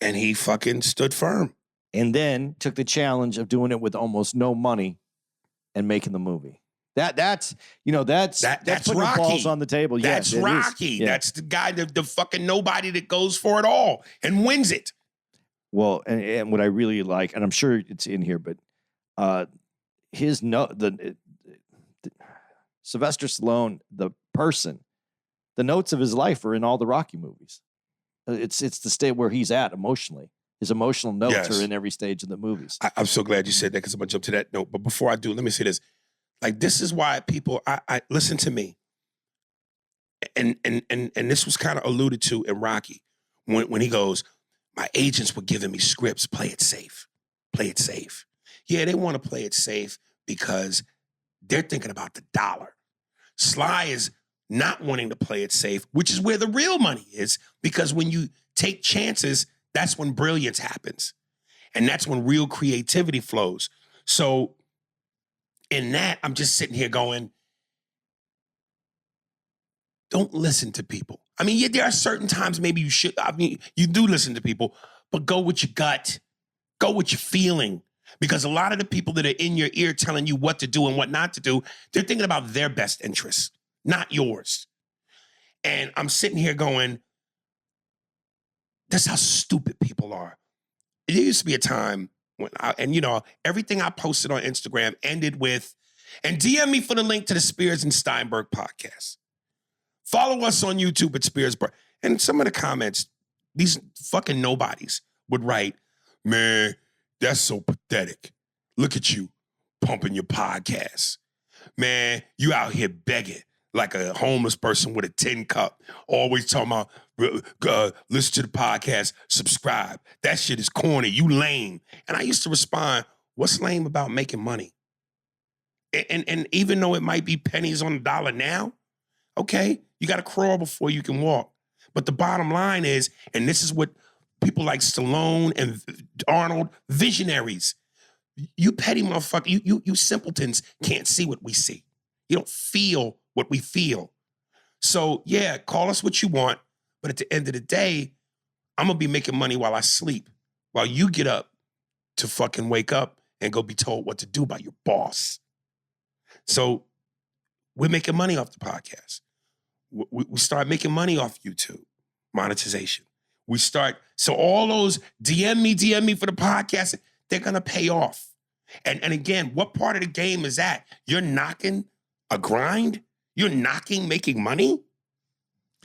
And he fucking stood firm. And then took the challenge of doing it with almost no money and making the movie. That's putting Rocky. balls on the table. That's yes, Rocky. Yeah. That's the guy, the fucking nobody that goes for it all and wins it. Well, and what I really like, and I'm sure it's in here, but Sylvester Stallone, the person, the notes of his life are in all the Rocky movies. It's the state where he's at emotionally. His emotional notes are in every stage of the movies. I'm so glad you said that because I'm going to jump to that note. But before I do, let me say this. Like, this is why people, I listen to me. And this was kind of alluded to in Rocky when he goes, my agents were giving me scripts, play it safe. Play it safe. Yeah, they want to play it safe because they're thinking about the dollar. Sly is not wanting to play it safe, which is where the real money is, because when you take chances, that's when brilliance happens. And that's when real creativity flows. So in that, I'm just sitting here going, don't listen to people. I mean, yeah, there are certain times maybe you should, I mean, you do listen to people, but go with your gut. Go with your feeling. Because a lot of the people that are in your ear telling you what to do and what not to do, they're thinking about their best interests, not yours. And I'm sitting here going, that's how stupid people are. There used to be a time when everything I posted on Instagram ended with, and DM me for the link to the Spears and Steinberg podcast. Follow us on YouTube at Spears. And some of the comments, these fucking nobodies would write, man, that's so pathetic. Look at you pumping your podcast. Man, you out here begging like a homeless person with a tin cup. Always talking about, listen to the podcast, subscribe. That shit is corny. You lame. And I used to respond, what's lame about making money? And even though it might be pennies on the dollar now, okay, you got to crawl before you can walk. But the bottom line is, and this is what people like Stallone and Arnold, visionaries, you petty motherfucker, you simpletons can't see what we see. You don't feel what we feel. So yeah, call us what you want, but at the end of the day, I'm gonna be making money while I sleep, while you get up to fucking wake up and go be told what to do by your boss. So we're making money off the podcast. We start making money off YouTube, monetization. So all those DM me for the podcast, they're gonna pay off. And again, what part of the game is that? You're knocking a grind? You're knocking making money?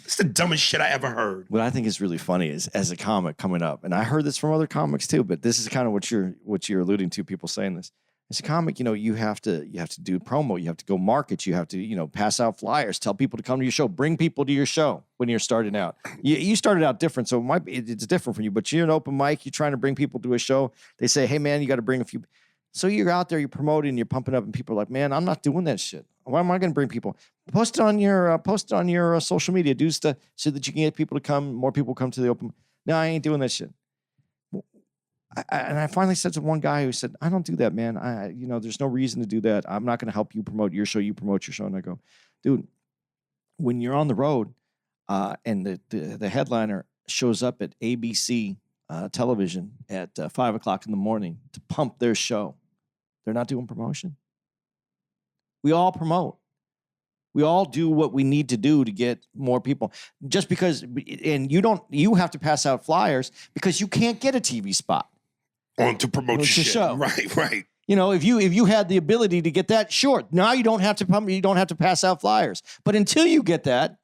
It's the dumbest shit I ever heard. What I think is really funny is, as a comic coming up, and I heard this from other comics too, but this is kind of what you're alluding to, people saying this. As a comic, you have to do promo, you have to go market, you have to, pass out flyers, tell people to come to your show, bring people to your show when you're starting out. You started out different, so it's different for you, but you're an open mic, you're trying to bring people to a show. They say, hey man, you got to bring a few. So you're out there, you're promoting, you're pumping up, and people are like, man, I'm not doing that shit. Why am I going to bring people? Post it on your social media, do stuff so that you can get people to come, more people come to the open. No, I ain't doing that shit. I finally said to one guy who said, I don't do that, man. There's no reason to do that. I'm not going to help you promote your show. You promote your show. And I go, dude, when you're on the road and the headliner shows up at ABC television at 5 o'clock in the morning to pump their show, they're not doing promotion. We all promote. We all do what we need to do to get more people. Just because, and you have to pass out flyers because you can't get a TV spot. On to promote your shit. Show. Right. If you had the ability to get that, sure. Now you don't have to pass out flyers. But until you get that,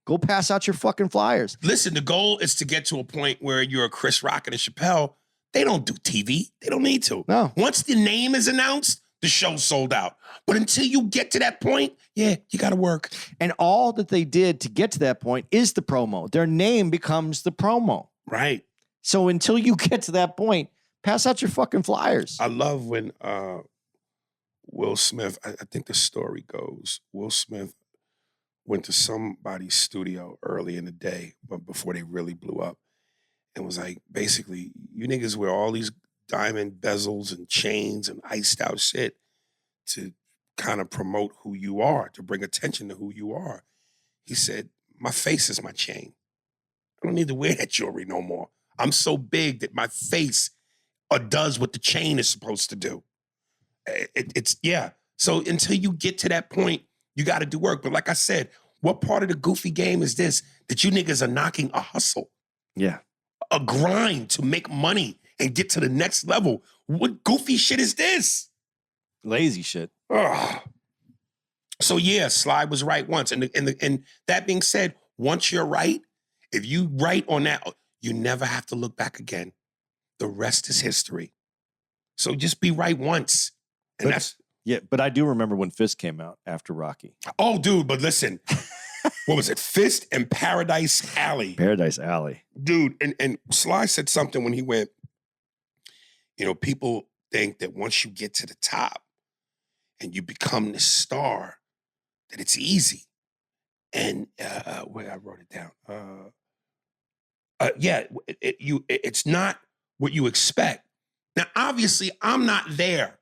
go pass out your fucking flyers. Listen, the goal is to get to a point where you're a Chris Rock and a Chappelle. They don't do TV. They don't need to. No. Once the name is announced, the show's sold out. But until you get to that point, yeah, you got to work. And all that they did to get to that point is the promo. Their name becomes the promo. Right. So until you get to that point, pass out your fucking flyers. I love when Will Smith, I think the story goes, Will Smith went to somebody's studio early in the day, but before they really blew up, and was like, basically, you niggas wear all these diamond bezels and chains and iced out shit to kind of promote who you are, to bring attention to who you are. He said, my face is my chain. I don't need to wear that jewelry no more. I'm so big that my face does what the chain is supposed to do. Yeah. So until you get to that point, you got to do work. But like I said, what part of the goofy game is this? That you niggas are knocking a hustle. Yeah. A grind to make money and get to the next level. What goofy shit is this? Lazy shit. Ugh. So yeah, Sly was right once. And that being said, once you're right, if you right on that, you never have to look back again. The rest is history. So just be right once. And but I do remember when Fist came out after Rocky. Oh, dude, but listen. What was it? Fist and Paradise Alley. Paradise Alley. Dude, and Sly said something when he went, people think that once you get to the top and you become this star, that it's easy. And where I wrote it down. It's not what you expect. Now, obviously, I'm not there.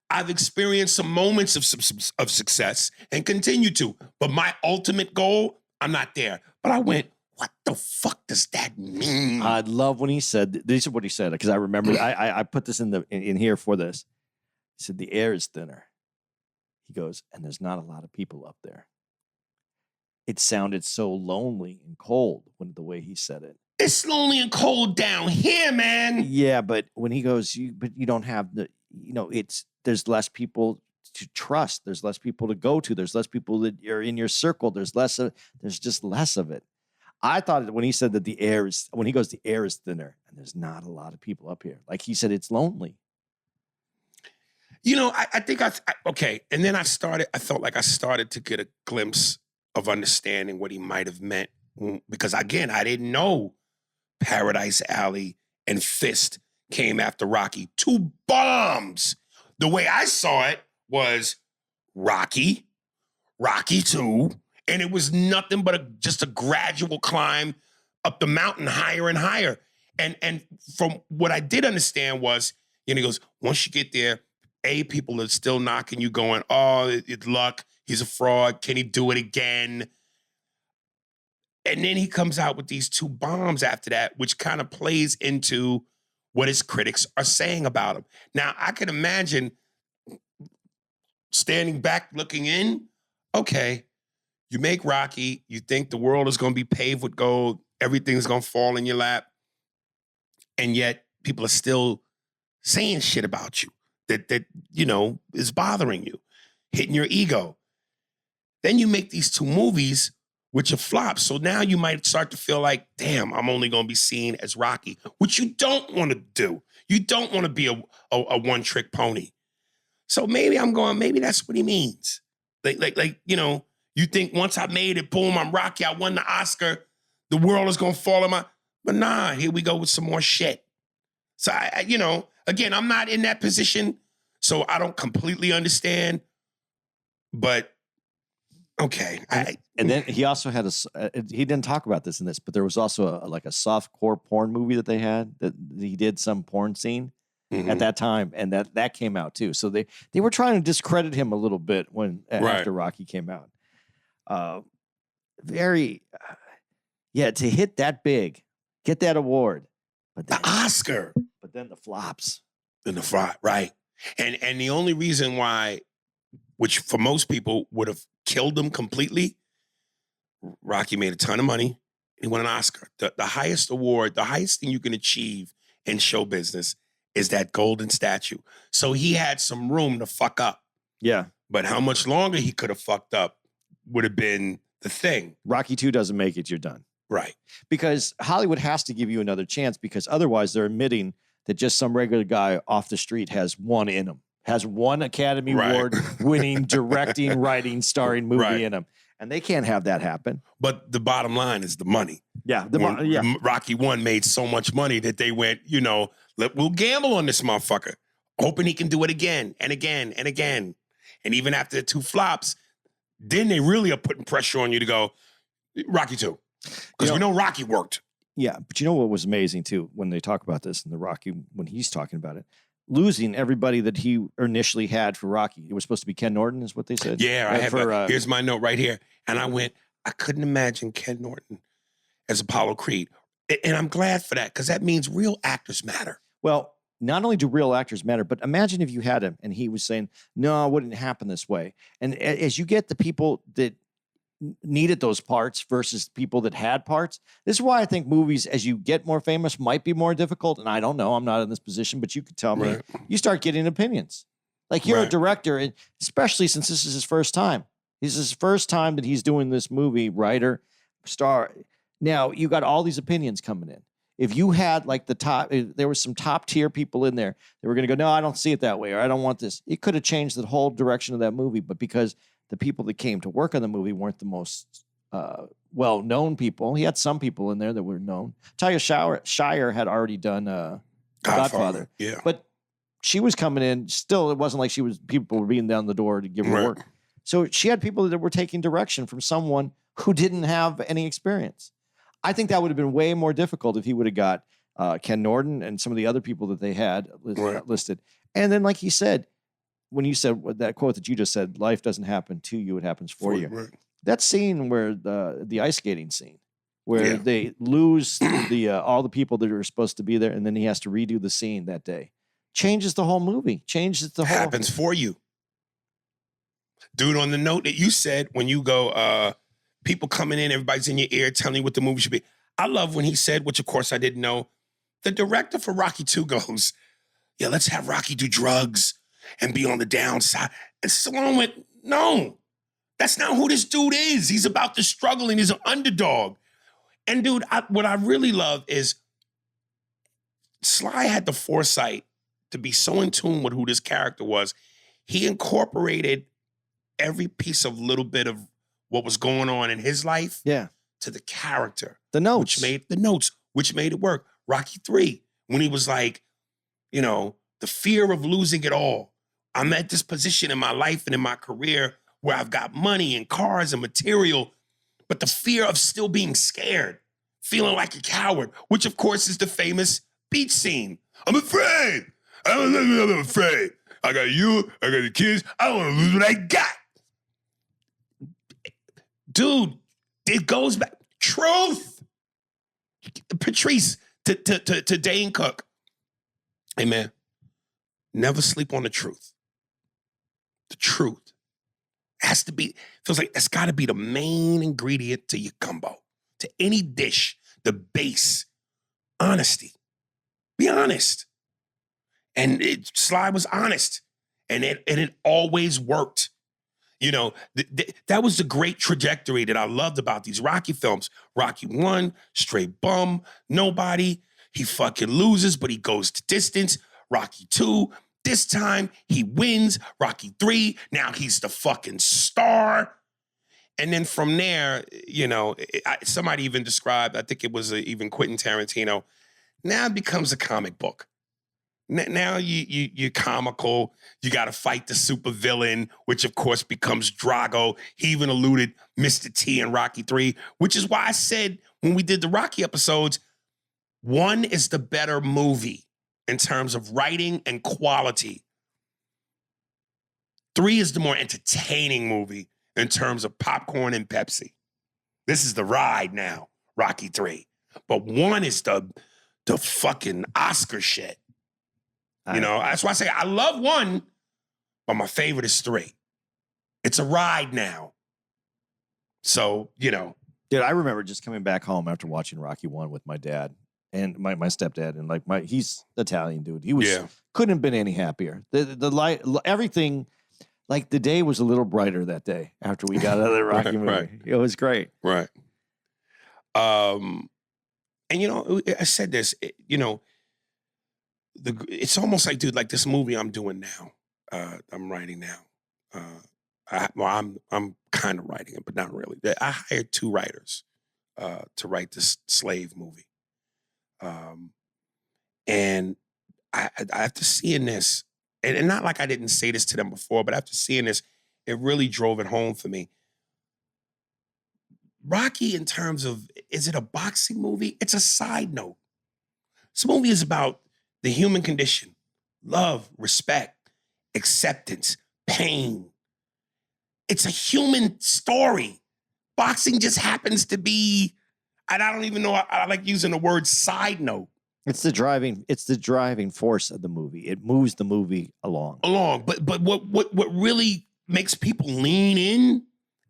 I've experienced some moments of success and continue to, but my ultimate goal, I'm not there. But I went, what the fuck does that mean? I love when he said, this is what he said, because I remember, I put this in here for this. He said, the air is thinner. He goes, and there's not a lot of people up there. It sounded so lonely and cold when the way he said it. It's lonely and cold down here, man. Yeah, but when he goes, but you don't have the, there's less people to trust. There's less people to go to. There's less people that are in your circle. There's just less of it. I thought when he said that the air is thinner and there's not a lot of people up here. Like he said, it's lonely. I think okay. And then I felt like I started to get a glimpse of understanding what he might have meant. Because again, I didn't know Paradise Alley and Fist came after Rocky. 2 bombs. The way I saw it was Rocky 2, and it was nothing but just a gradual climb up the mountain higher and higher. And from what I did understand was, he goes, once you get there, people are still knocking you going, oh, it's luck. He's a fraud. Can he do it again? And then he comes out with these 2 bombs after that, which kind of plays into what his critics are saying about him. Now, I can imagine standing back, looking in, okay, you make Rocky, you think the world is going to be paved with gold, everything's going to fall in your lap, and yet people are still saying shit about you that is bothering you, hitting your ego. Then you make these 2 movies which are flops. So now you might start to feel like, damn, I'm only going to be seen as Rocky, which you don't want to do. You don't want to be a one-trick pony. So maybe maybe that's what he means. You think once I made it, boom, I'm Rocky, I won the Oscar, the world is going to fall in my... But nah, here we go with some more shit. So, again, I'm not in that position, so I don't completely understand, but okay. And then he also had he didn't talk about this in this, but there was also a softcore porn movie that they had that he did some porn scene at that time. And that came out too. So they were trying to discredit him a little bit after Rocky came out. To hit that big, get that award, but then, the Oscar, but then the flops. Then the flop, right. And the only reason why, which for most people would have killed him completely, Rocky made a ton of money. He won an Oscar. The highest award, the highest thing you can achieve in show business is that golden statue. So he had some room to fuck up. Yeah. But how much longer he could have fucked up would have been the thing. Rocky 2 doesn't make it, you're done. Right. Because Hollywood has to give you another chance, because otherwise they're admitting that just some regular guy off the street has one in him. Has one Academy Award winning, directing, writing, starring movie in him. And they can't have that happen. But the bottom line is the money. Yeah. Rocky 1 made so much money that they went, we'll gamble on this motherfucker, hoping he can do it again and again and again. And even after the 2 flops, then they really are putting pressure on you to go, Rocky 2. Because we know Rocky worked. Yeah. But you know what was amazing too, when they talk about this in the Rocky, when he's talking about it, losing everybody that he initially had for Rocky. It was supposed to be Ken Norton, is what they said. Yeah, here's my note right here. And I went, I couldn't imagine Ken Norton as Apollo Creed. And I'm glad for that, because that means real actors matter. Well, not only do real actors matter, but imagine if you had him and he was saying, no, it wouldn't happen this way. And as you get the people that needed those parts versus people that had parts. This is why I think movies, as you get more famous, might be more difficult. And I don't know, I'm not in this position, but you could tell me, you start getting opinions. Like you're a director, and especially since this is his first time. This is his first time that he's doing this movie, writer, star. Now you got all these opinions coming in. If you had like there was some top tier people in there that were going to go, no, I don't see it that way, or I don't want this. It could have changed the whole direction of that movie, but because the people that came to work on the movie weren't the most well-known people. He had some people in there that were known. Talia Shire had already done Godfather. Yeah. But she was coming in. Still, it wasn't like people were beating down the door to give her work. So she had people that were taking direction from someone who didn't have any experience. I think that would have been way more difficult if he would have got Ken Norton and some of the other people that they had listed. And then, like he said, when you said that quote that you just said, life doesn't happen to you, it happens for you. Right. That scene where the ice skating scene, where they lose all the people that are supposed to be there, and then he has to redo the scene that day, changes the whole movie. Changes the whole. Happens for you, dude. On the note that you said, when you go, people coming in, everybody's in your ear telling you what the movie should be. I love when he said, which of course I didn't know, the director for Rocky 2 goes, yeah, let's have Rocky do drugs and be on the downside. And Stallone went, no, that's not who this dude is. He's about to struggle and he's an underdog. And dude, what I really love is Sly had the foresight to be so in tune with who this character was. He incorporated every piece of little bit of what was going on in his life to the character. The notes. Which made it work. Rocky 3, when he was like, the fear of losing it all. I'm at this position in my life and in my career where I've got money and cars and material, but the fear of still being scared, feeling like a coward, which of course is the famous beach scene. I'm afraid. I'm afraid. I got you. I got the kids. I don't want to lose what I got. Dude, it goes back. Truth. Patrice to Dane Cook. Hey, man, never sleep on the truth. The truth has to be, feels like that's got to be the main ingredient to your gumbo, to any dish, the base. Honesty. Be honest. And Sly was honest. And it always worked. That was the great trajectory that I loved about these Rocky films. Rocky 1, straight bum, nobody. He fucking loses, but he goes to distance. Rocky 2, this time he wins. Rocky 3, now he's the fucking star. And then from there, somebody even described, I think it was even Quentin Tarantino, now it becomes a comic book. Now you're comical. You got to fight the supervillain, which of course becomes Drago. He even alluded Mr. T in Rocky 3, which is why I said when we did the Rocky episodes, 1 is the better movie in terms of writing and quality. 3 is the more entertaining movie in terms of popcorn and Pepsi. This is the ride now, Rocky 3. But 1 is the fucking Oscar shit. That's why I say I love 1, but my favorite is 3. It's a ride now. So, Dude, I remember just coming back home after watching Rocky 1 with my dad and my stepdad, and he's Italian dude. He was couldn't have been any happier. The light, everything, like the day was a little brighter that day after we got out of the Rocky movie. Right. It was great. Right. And I said this, it's almost like, dude, like this movie I'm doing now, I'm writing now. I'm kind of writing it, but not really. I hired 2 writers to write this slave movie. And after seeing this, and not like I didn't say this to them before, but after seeing this, it really drove it home for me. Rocky, in terms of, is it a boxing movie? It's a side note. This movie is about the human condition, love, respect, acceptance, pain. It's a human story. Boxing just happens to be, and I don't even know, I like using the word side note. It's the driving force of the movie. It moves the movie along. But what really makes people lean in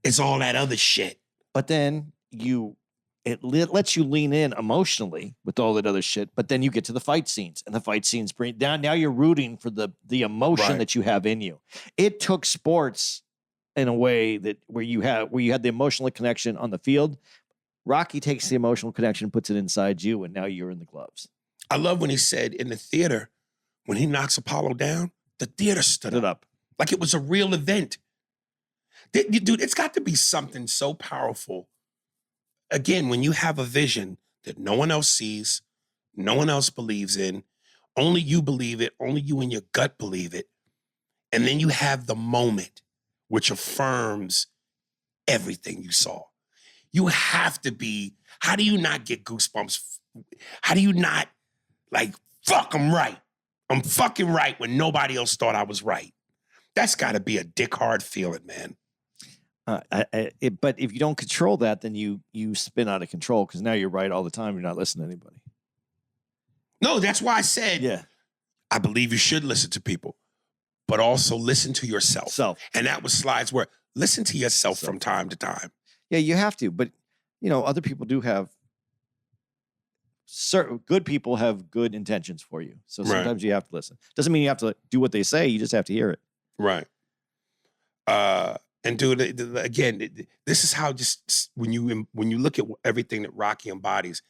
is all that other shit. But then it lets you lean in emotionally with all that other shit. But then you get to the fight scenes, and the fight scenes bring down. Now you're rooting for the emotion that you have in you. It took sports in a way that where you had the emotional connection on the field. Rocky takes the emotional connection, puts it inside you, and now you're in the gloves. I love when he said in the theater, when he knocks Apollo down, the theater stood up. Like it was a real event. Dude, it's got to be something so powerful again, when you have a vision that no one else sees, no one else believes in, only you believe it, only you and your gut believe it, and then you have the moment which affirms everything you saw. You have to be, how do you not get goosebumps? How do you not, like, fuck, I'm right. I'm fucking right when nobody else thought I was right. That's got to be a dick hard feeling, man. But if you don't control that, then you spin out of control because now you're right all the time. You're not listening to anybody. No, that's why I said, Yeah. I believe you should listen to people, but also listen to yourself. And that was Sly's word. Listen to yourself from time to time. Yeah, you have to. But, other people do have certain good people have good intentions for you. So sometimes you have to listen. Doesn't mean you have to do what they say. You just have to hear it. Right. And dude, again, this is how just when you look at everything that Rocky embodies,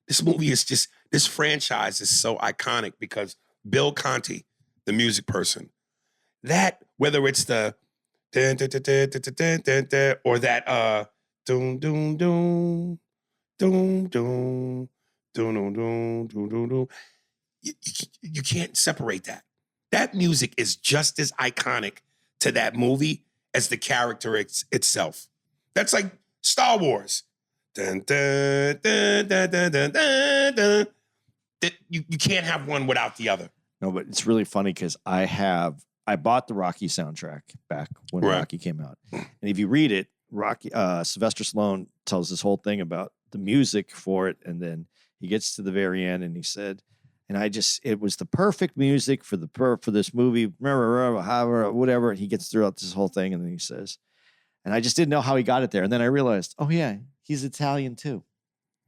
this movie is just, this franchise is so iconic because Bill Conti, the music person, that, whether it's the or that doom doom doom doom doom doom doom doom doom, you can't separate that. That music is just as iconic to that movie as the character itself. That's like Star Wars. Dun, dun, dun, dun, dun, dun, dun, dun. You can't have one without the other. No, but it's really funny because I bought the Rocky soundtrack back when Rocky came out. And if you read it, Sylvester Stallone tells this whole thing about the music for it. And then he gets to the very end and he said, it was the perfect music for this movie, whatever. He gets throughout this whole thing. And then he says, and I just didn't know how he got it there. And then I realized, oh yeah, he's Italian too.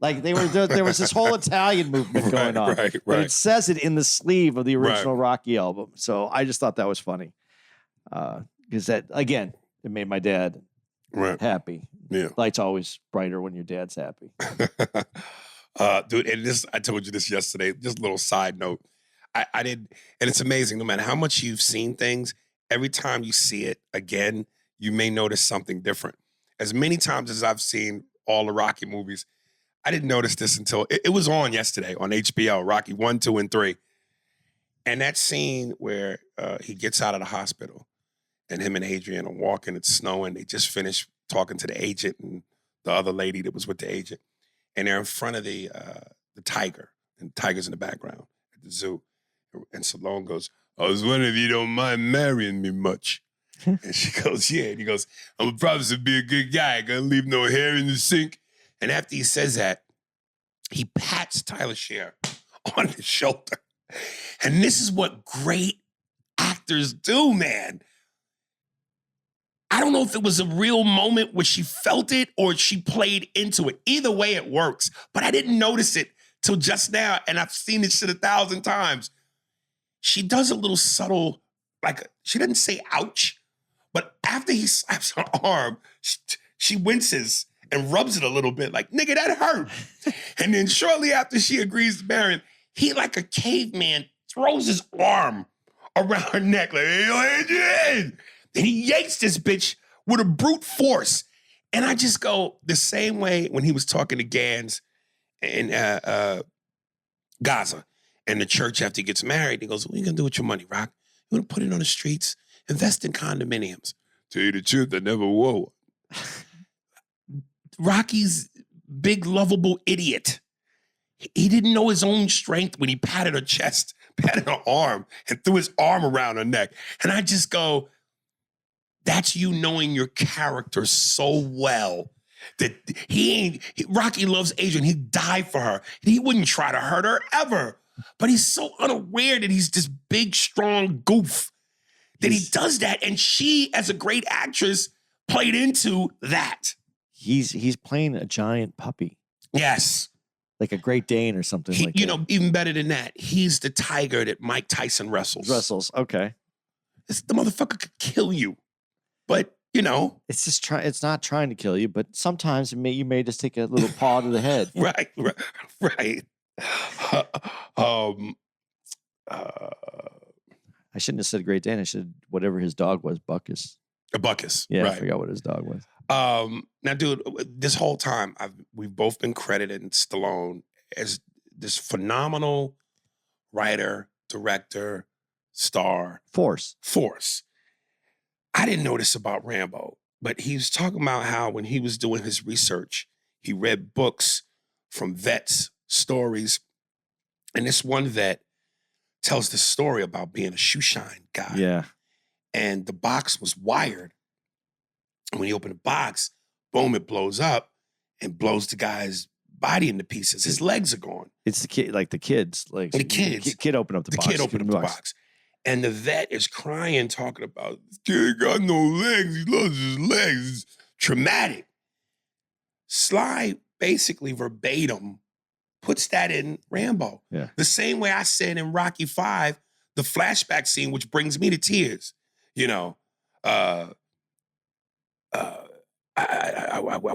Like there was this whole Italian movement going on. Right. But it says it in the sleeve of the original Rocky album. So I just thought that was funny. Because that, again, it made my dad happy. Yeah. Light's always brighter when your dad's happy. Dude, and I told you this yesterday, just a little side note. I did, and it's amazing, no matter how much you've seen things, every time you see it again, you may notice something different. As many times as I've seen all the Rocky movies, I didn't notice this until it was on yesterday on HBO, Rocky 1, 2, and 3. And that scene where he gets out of the hospital and him and Adrian are walking, it's snowing, they just finished talking to the agent and the other lady that was with the agent. And they're in front of the tiger, and the tiger's in the background at the zoo. And Stallone goes, I was wondering if you don't mind marrying me much. And she goes, yeah. And he goes, I'm a promise to be a good guy. I gonna leave no hair in the sink. And after he says that, he pats Tyler Scher on the shoulder. And this is what great actors do, man. I don't know if it was a real moment where she felt it or she played into it. Either way, it works. But I didn't notice it till just now, and I've seen this shit 1,000 times. She does a little subtle, she doesn't say ouch, but after he slaps her arm, she winces and rubs it a little bit like, nigga, that hurt. And then shortly after she agrees to marry him, he, like a caveman, throws his arm around her neck like, hey, Adrian. And he yanks this bitch with a brute force. And I just go the same way when he was talking to Gans in Gaza and the church after he gets married. He goes, what are you going to do with your money, Rock? You want to put it on the streets? Invest in condominiums. Tell you the truth, I never wore one. Rocky's big, lovable idiot. He didn't know his own strength when he patted her chest, patted her arm, and threw his arm around her neck. And I just go, that's you knowing your character so well that Rocky loves Adrian. He'd die for her. He wouldn't try to hurt her ever. But he's so unaware that he's this big, strong goof that he does that. And she, as a great actress, played into that. He's playing a giant puppy. Yes. Like a Great Dane or something like that. You know, even better than that, he's the tiger that Mike Tyson wrestles. Okay. The motherfucker could kill you. But, it's just it's not trying to kill you, but sometimes you may just take a little paw to the head. Right. I shouldn't have said Great Dane. I should whatever his dog was, Buckus. A Buckus. Yeah, right. I forgot what his dog was. Now, dude, this whole time we've both been credited in Stallone as this phenomenal writer, director, star. Force. I didn't know this about Rambo, but he was talking about how when he was doing his research, he read books from vets, stories, and this one vet tells the story about being a shoe shine guy. Yeah. And the box was wired. And when you open the box, boom, it blows up and blows the guy's body into pieces. His legs are gone. It's the kid, like the kids. Like The kids. Kid opened up the box. Kid opened up the box. And the vet is crying, talking about, this kid got no legs. He lost his legs. It's traumatic. Sly basically verbatim puts that in Rambo. Yeah. The same way I said in Rocky V, the flashback scene, which brings me to tears, you know, I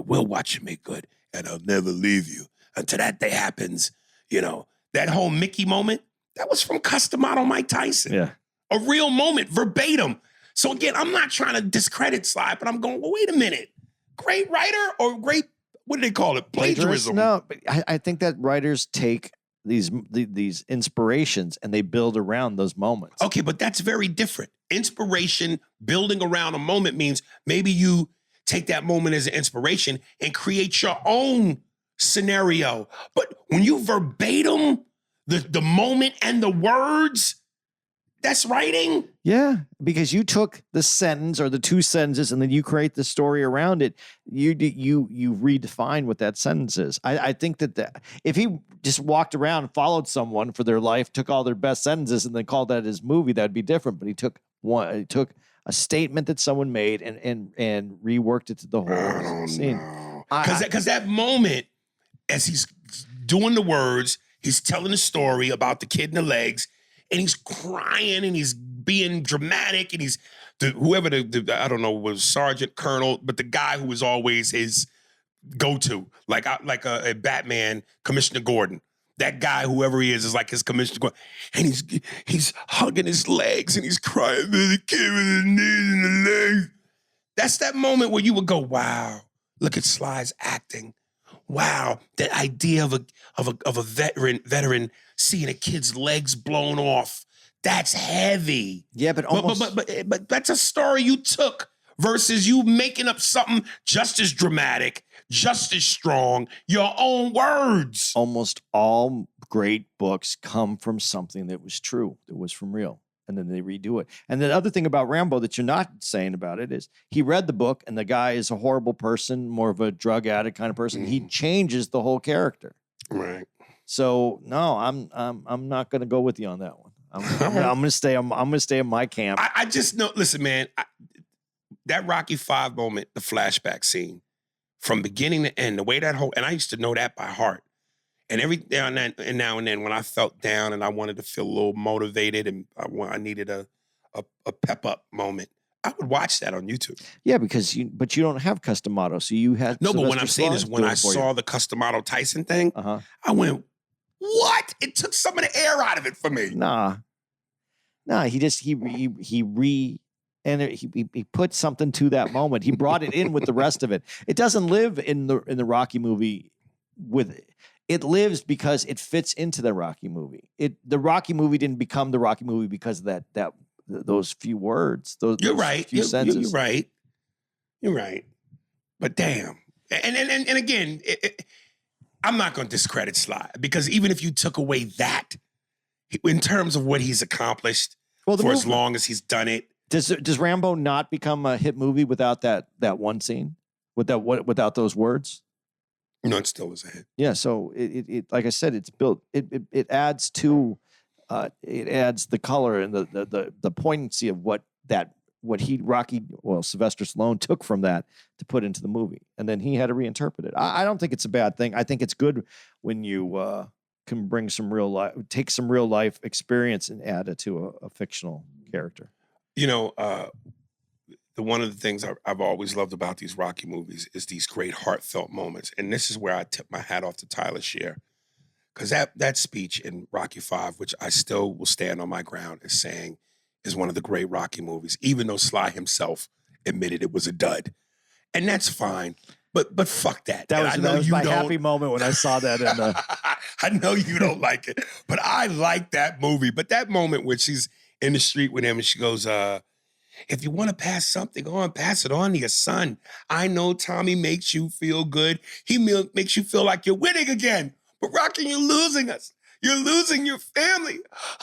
will watch you make good, and I'll never leave you until that day happens. You know, that whole Mickey moment, that was from Customato Mike Tyson. Yeah. A real moment, verbatim. So again, I'm not trying to discredit Sly, but I'm going, well, wait a minute. Great writer or great, what do they call it? Plagiarism. No, but I think that writers take these inspirations and they build around those moments. Okay, but that's very different. Inspiration, building around a moment means maybe you take that moment as an inspiration and create your own scenario. But when you verbatim the moment and the words, that's writing. Yeah, because you took the sentence or the two sentences and then you create the story around it. You redefine what that sentence is. I think that if he just walked around, followed someone for their life, took all their best sentences and then called that his movie, that'd be different. But he took a statement that someone made and reworked it to the whole scene. Because that moment, as he's doing the words, he's telling the story about the kid in the legs, and he's crying and he's being dramatic, and he's whoever I don't know, was Sergeant, Colonel, but the guy who was always his go-to, like a Batman, Commissioner Gordon. That guy, whoever he is like his Commissioner Gordon. And he's hugging his legs and he's crying, the kid with his knees and the legs. That's that moment where you would go, wow, look at Sly's acting. Wow, that idea of a veteran seeing a kid's legs blown off. That's heavy. Yeah, but almost. But that's a story you took versus you making up something just as dramatic, just as strong, your own words. Almost all great books come from something that was true, that was from real. And then they redo it. And the other thing about Rambo that you're not saying about it is he read the book and the guy is a horrible person, more of a drug addict kind of person. He changes the whole character. Right. So no, I'm not going to go with you on that one. I'm going to stay. I'm going to stay in my camp. I just know. Listen, man, that Rocky V moment, the flashback scene, from beginning to end, the way that whole, and I used to know that by heart. And every now and then, when I felt down and I wanted to feel a little motivated and I needed a pep up moment, I would watch that on YouTube. Yeah, because you don't have Customato, so you had no. Sylvester But what I'm saying is, when I saw the Customato Tyson thing, I went, "What?" It took some of the air out of it for me. Nah. He put something to that moment. He brought it in with the rest of it. It doesn't live in the Rocky movie with. It lives because it fits into the Rocky movie. The Rocky movie didn't become the Rocky movie because of those few words. You're right. Few sentences. You're right. But damn. And again, I'm not going to discredit Sly because even if you took away that, in terms of what he's accomplished as long as he's done it. Does Rambo not become a hit movie without that one scene? Without those words? No, it still was a hit. Yeah, so it like I said, it's built. It adds to, it adds the color and the poignancy of what Sylvester Stallone took from that to put into the movie, and then he had to reinterpret it. I don't think it's a bad thing. I think it's good when you can bring some real life, take some real life experience and add it to a fictional character. You know, one of the things I've always loved about these Rocky movies is these great heartfelt moments. And this is where I tip my hat off to Tyler Shear. Because that speech in Rocky V, which I still will stand on my ground as saying is one of the great Rocky movies, even though Sly himself admitted it was a dud. and that's fine. But fuck that. That And was, I know that was you my don't. happy moment when I saw that in the. I know you don't like it, but I like that movie. But that moment where she's in the street with him and she goes, if you want to pass something on, pass it on to your son. I know Tommy makes you feel good. He makes you feel like you're winning again. But Rocky, you're losing us. You're losing your family.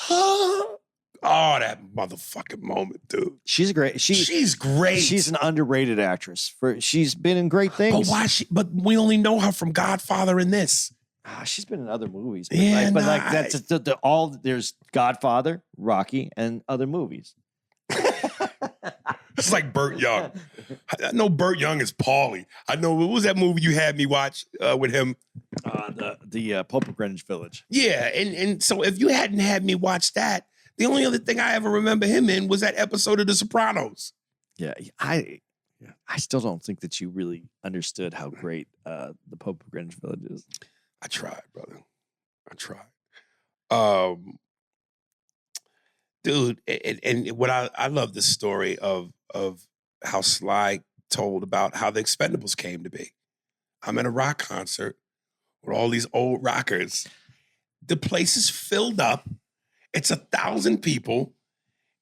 Oh, that motherfucking moment, dude. She's great. She's great. She's an underrated actress. She's been in great things. But why? But we only know her from Godfather and this. She's been in other movies. But Yeah, that's all. There's Godfather, Rocky, and other movies. It's like Burt Young. I know Burt Young is Paulie. I know, what was that movie you had me watch with him? The Pope of Greenwich Village. Yeah, and so if you hadn't had me watch that, the only other thing I ever remember him in was that episode of The Sopranos. Yeah, I still don't think that you really understood how great the Pope of Greenwich Village is. I tried, brother. I tried. Dude, and what I love the story of how Sly told about how the Expendables came to be. I'm at a rock concert with all these old rockers. The place is filled up. It's 1,000 people,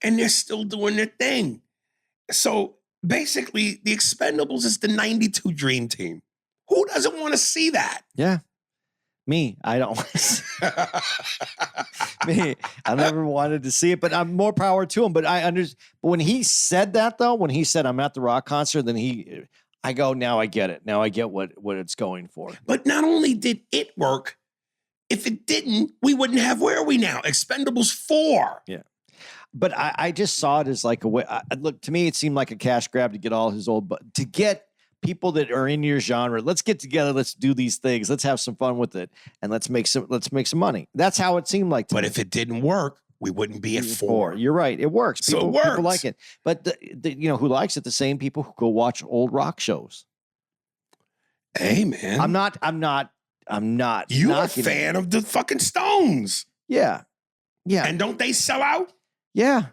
and they're still doing their thing. So basically, the Expendables is the 92 Dream Team. Who doesn't want to see that? Yeah. Me, I don't. Me, I never wanted to see it, but I'm more power to him. But I understand. But when he said that, though, when he said I'm at the rock concert, then I go, now I get it. Now I get what it's going for. But not only did it work, if it didn't, we wouldn't have Where Are We Now? Expendables 4. Yeah. But I just saw it as like a way. Look, to me, it seemed like a cash grab to get all his to get people that are in your genre. Let's get together. Let's do these things. Let's have some fun with it, and let's make some money. That's how it seemed like to me. But if it didn't work, we wouldn't be at 4. You're right. It works. So it works. People like it. But who likes it? The same people who go watch old rock shows. Hey, man. I'm not. You're a fan of the fucking Stones. Yeah. Yeah. And don't they sell out? Yeah.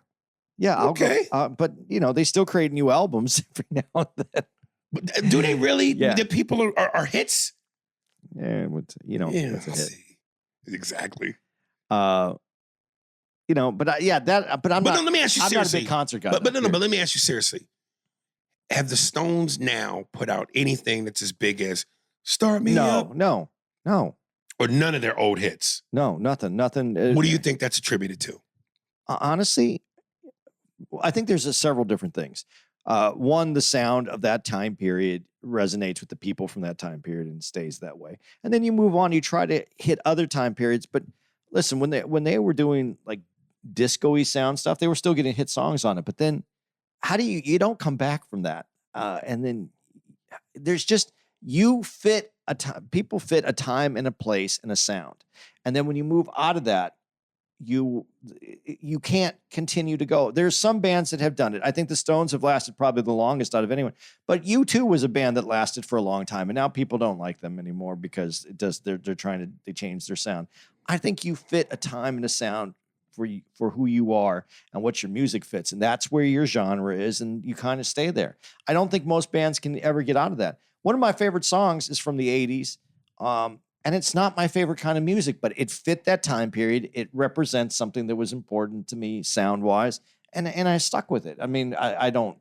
Yeah. Okay. But they still create new albums every now and then. Do they really? Yeah. The people are hits? Yeah. It's a hit. See. Exactly. But I'm But not. no, let me ask you I'm seriously. not a big concert guy. But let me ask you seriously. Have the Stones now put out anything that's as big as Start Me Up? No. Or none of their old hits? No, nothing. What do you think that's attributed to? Honestly, I think there's several different things. One, the sound of that time period resonates with the people from that time period and stays that way. And then you move on, you try to hit other time periods. But listen, when they were doing like disco-y sound stuff, they were still getting hit songs on it. But then how do you don't come back from that? And then there's just, people fit a time and a place and a sound. And then when you move out of that, you can't continue to go. There's some bands that have done it. I think the Stones have lasted probably the longest out of anyone. But U2 was a band that lasted for a long time, and now people don't like them anymore because they're trying to change their sound. I think you fit a time and a sound for who you are and what your music fits, and that's where your genre is, and you kind of stay there. I don't think most bands can ever get out of that. One of my favorite songs is from the 80s. And it's not my favorite kind of music, but it fit that time period. It represents something that was important to me sound-wise, and I stuck with it. I mean, I don't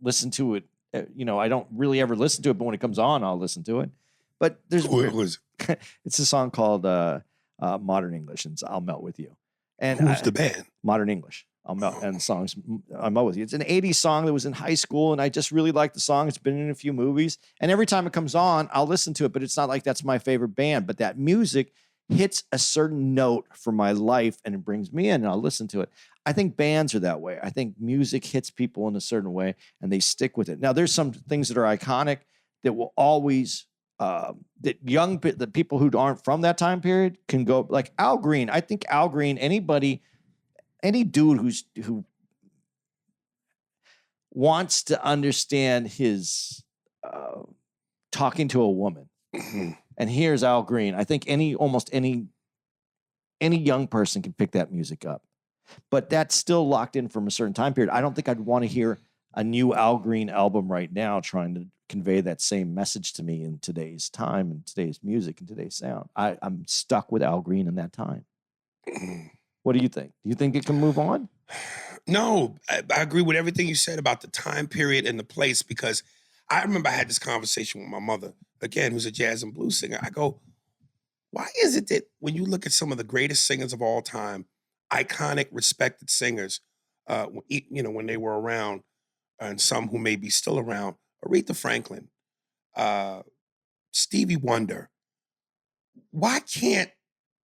listen to it. I don't really ever listen to it, but when it comes on, I'll listen to it. But it's a song called Modern English, and I'll Melt With You. And who's the band? Modern English. I'll Melt, and the song's I'll Melt With You. It's an 80s song that was in high school, and I just really like the song. It's been in a few movies, and every time it comes on, I'll listen to it, but it's not like that's my favorite band. But that music hits a certain note for my life, and it brings me in, and I'll listen to it. I think bands are that way. I think music hits people in a certain way, and they stick with it. Now, there's some things that are iconic that will always that people who aren't from that time period can go, like Al Green. I think Al Green, any dude who wants to understand his talking to a woman, and here's Al Green. I think almost any young person can pick that music up, but that's still locked in from a certain time period. I don't think I'd want to hear a new Al Green album right now trying to convey that same message to me in today's time and today's music and today's sound. I'm stuck with Al Green in that time. What do you think? Do you think it can move on? No, I agree with everything you said about the time period and the place, because I remember I had this conversation with my mother, again, who's a jazz and blues singer. I go, why is it that when you look at some of the greatest singers of all time, iconic, respected singers, when they were around, and some who may be still around, Aretha Franklin, Stevie Wonder, why can't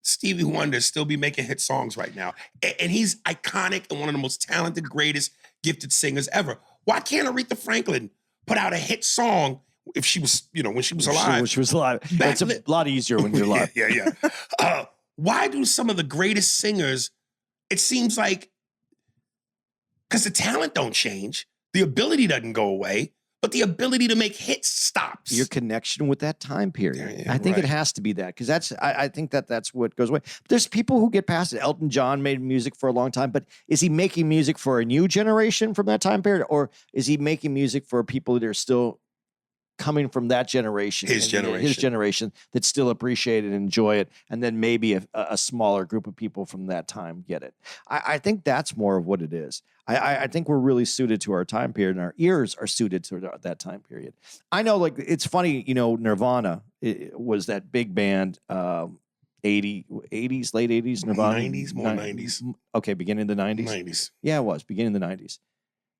Stevie Wonder still be making hit songs right now? And he's iconic and one of the most talented, greatest, gifted singers ever. Why can't Aretha Franklin put out a hit song if she was, when she was alive? When she was alive. It's a lot easier when you're alive. Yeah. Why do some of the greatest singers, it seems like, because the talent don't change, the ability doesn't go away, but the ability to make hits stops. Your connection with that time period. Yeah, I think it has to be that, because I think that's what goes away. There's people who get past it. Elton John made music for a long time, but is he making music for a new generation from that time period, or is he making music for people that are still coming from that generation, his generation that still appreciate it and enjoy it, and then maybe a smaller group of people from that time get it? I think that's more of what it is. I think we're really suited to our time period, and our ears are suited to that time period. I know, like, it's funny, Nirvana was that big band, 80s, late 80s, Nirvana. 90s, more 90s. Okay, beginning of the 90s? 90s. Yeah, it was, beginning of the 90s.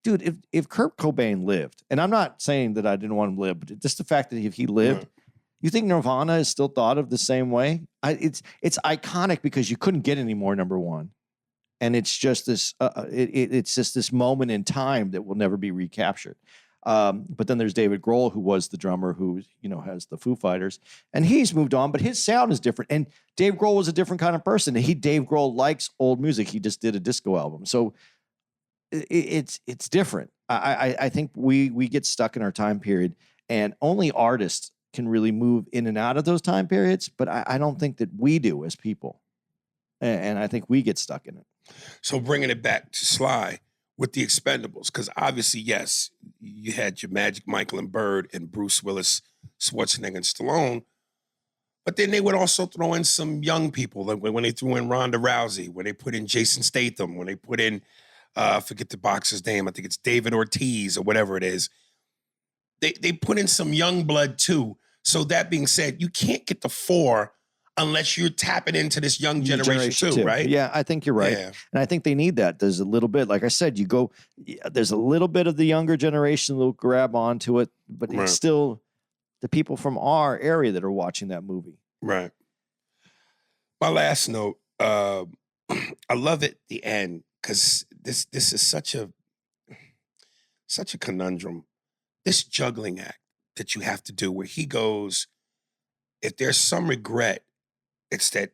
Dude, if Kurt Cobain lived, and I'm not saying that I didn't want him to live, but just the fact that if he lived, you think Nirvana is still thought of the same way? It's iconic because you couldn't get any more, number one. And it's just this, it's just this moment in time that will never be recaptured. But then there's David Grohl, who was the drummer who, has the Foo Fighters, and he's moved on, but his sound is different. And Dave Grohl was a different kind of person. Dave Grohl likes old music. He just did a disco album. So it's different. I think we get stuck in our time period, and only artists can really move in and out of those time periods. But I don't think that we do as people. And I think we get stuck in it. So bringing it back to Sly with the Expendables, because obviously, yes, you had your Magic Michael and Bird and Bruce Willis, Schwarzenegger and Stallone, but then they would also throw in some young people, like when they threw in Ronda Rousey, when they put in Jason Statham, when they put in, I forget the boxer's name, I think it's David Ortiz or whatever it is. They put in some young blood too. So that being said, you can't get the four unless you're tapping into this young generation too, right? Yeah, I think you're right. Yeah. And I think they need that. There's a little bit, like I said, there's a little bit of the younger generation that will grab onto it, but it's still the people from our area that are watching that movie. Right. My last note, I love it, the end, because this is such a conundrum. This juggling act that you have to do where he goes, if there's some regret, it's that,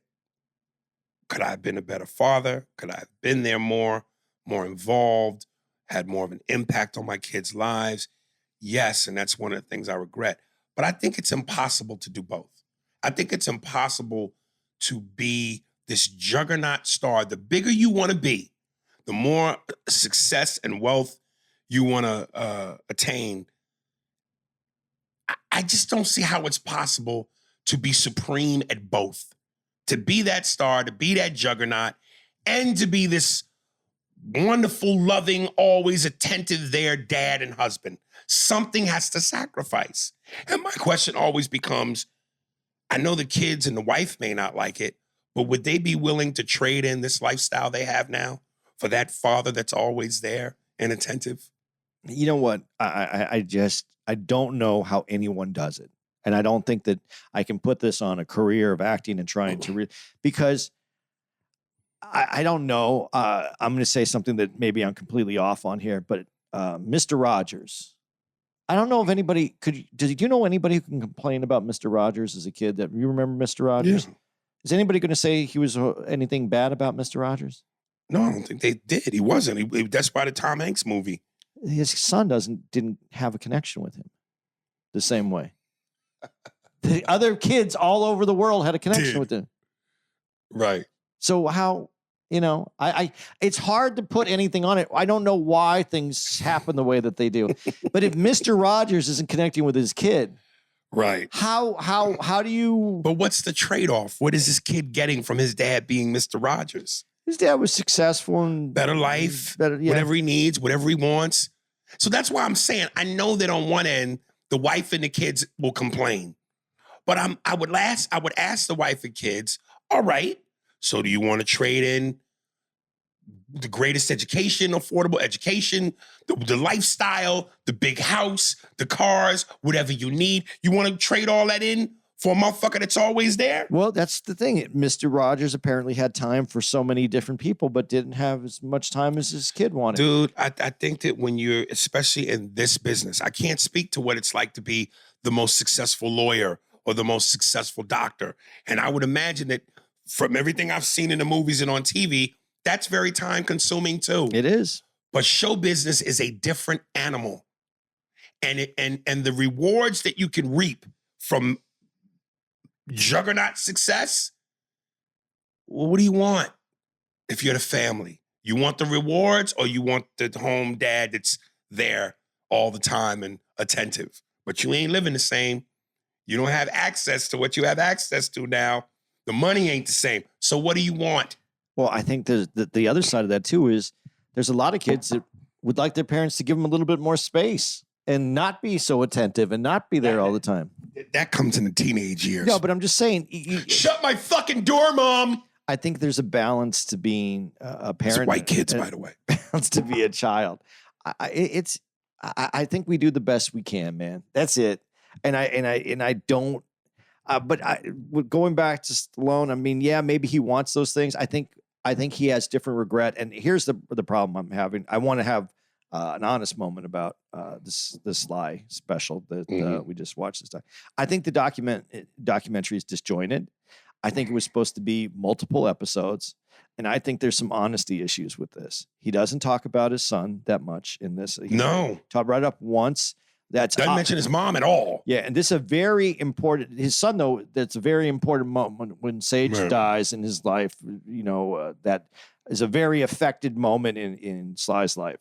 could I have been a better father? Could I have been there more involved, had more of an impact on my kids' lives? Yes, and that's one of the things I regret. But I think it's impossible to do both. I think it's impossible to be this juggernaut star. The bigger you want to be, the more success and wealth you want to attain. I just don't see how it's possible to be supreme at both. To be that star, to be that juggernaut, and to be this wonderful, loving, always attentive there dad and husband. Something has to sacrifice. And my question always becomes, I know the kids and the wife may not like it, but would they be willing to trade in this lifestyle they have now for that father that's always there and attentive? You know what? I don't know how anyone does it. And I don't think that I can put this on a career of acting and trying to because I don't know. I'm going to say something that maybe I'm completely off on here, but Mr. Rogers. I don't know if anybody do you know anybody who can complain about Mr. Rogers as a kid? That you remember Mr. Rogers? Yeah. Is anybody going to say he was anything bad about Mr. Rogers? No, I don't think they did. He wasn't. That's why the Tom Hanks movie. His son didn't have a connection with him the same way. The other kids all over the world had a connection with him. Right. So how You know, it's hard to put anything on it. I don't know why things happen the way that they do. But if Mr. Rogers isn't connecting with his kid, right? How do you? But what's the trade-off? What is this kid getting from his dad being Mr. Rogers? His dad was successful and better life, whatever he needs, whatever he wants. So that's why I'm saying I know that on one end the wife and the kids will complain, but I would ask the wife and kids, all right, so do you want to trade in the greatest education, affordable education, the lifestyle, the big house, the cars, whatever you need? You want to trade all that in for a motherfucker that's always there? Well, that's the thing. Mr. Rogers apparently had time for so many different people, but didn't have as much time as his kid wanted. Dude, I think that when you're, especially in this business, I can't speak to what it's like to be the most successful lawyer or the most successful doctor. And I would imagine that from everything I've seen in the movies and on TV, that's very time consuming too. It is. But show business is a different animal. And the rewards that you can reap from juggernaut success, well, what do you want if you're the family? You want the rewards or you want the home dad that's there all the time and attentive? But you ain't living the same. You don't have access to what you have access to now. The money ain't the same. So what do you want? Well, I think the other side of that too is there's a lot of kids that would like their parents to give them a little bit more space and not be so attentive and not be there all the time. That comes in the teenage years. No, but I'm just saying. Shut my fucking door, Mom. I think there's a balance to being a parent. It's white kids, by the way. Balance to be a child. I think we do the best we can, man. That's it. And I don't. But going back to Stallone, I mean, yeah, maybe he wants those things. I think he has different regret. And here's the problem I'm having. I want to have an honest moment about this Sly special that we just watched this time. I think the documentary is disjointed. I think it was supposed to be multiple episodes. And I think there's some honesty issues with this. He doesn't talk about his son that much in this. No. Talk right up once. Doesn't mention his mom at all. Yeah, and this is a very important. His son, though, that's a very important moment when Sage dies in his life. You know, that is a very affected moment in Sly's life,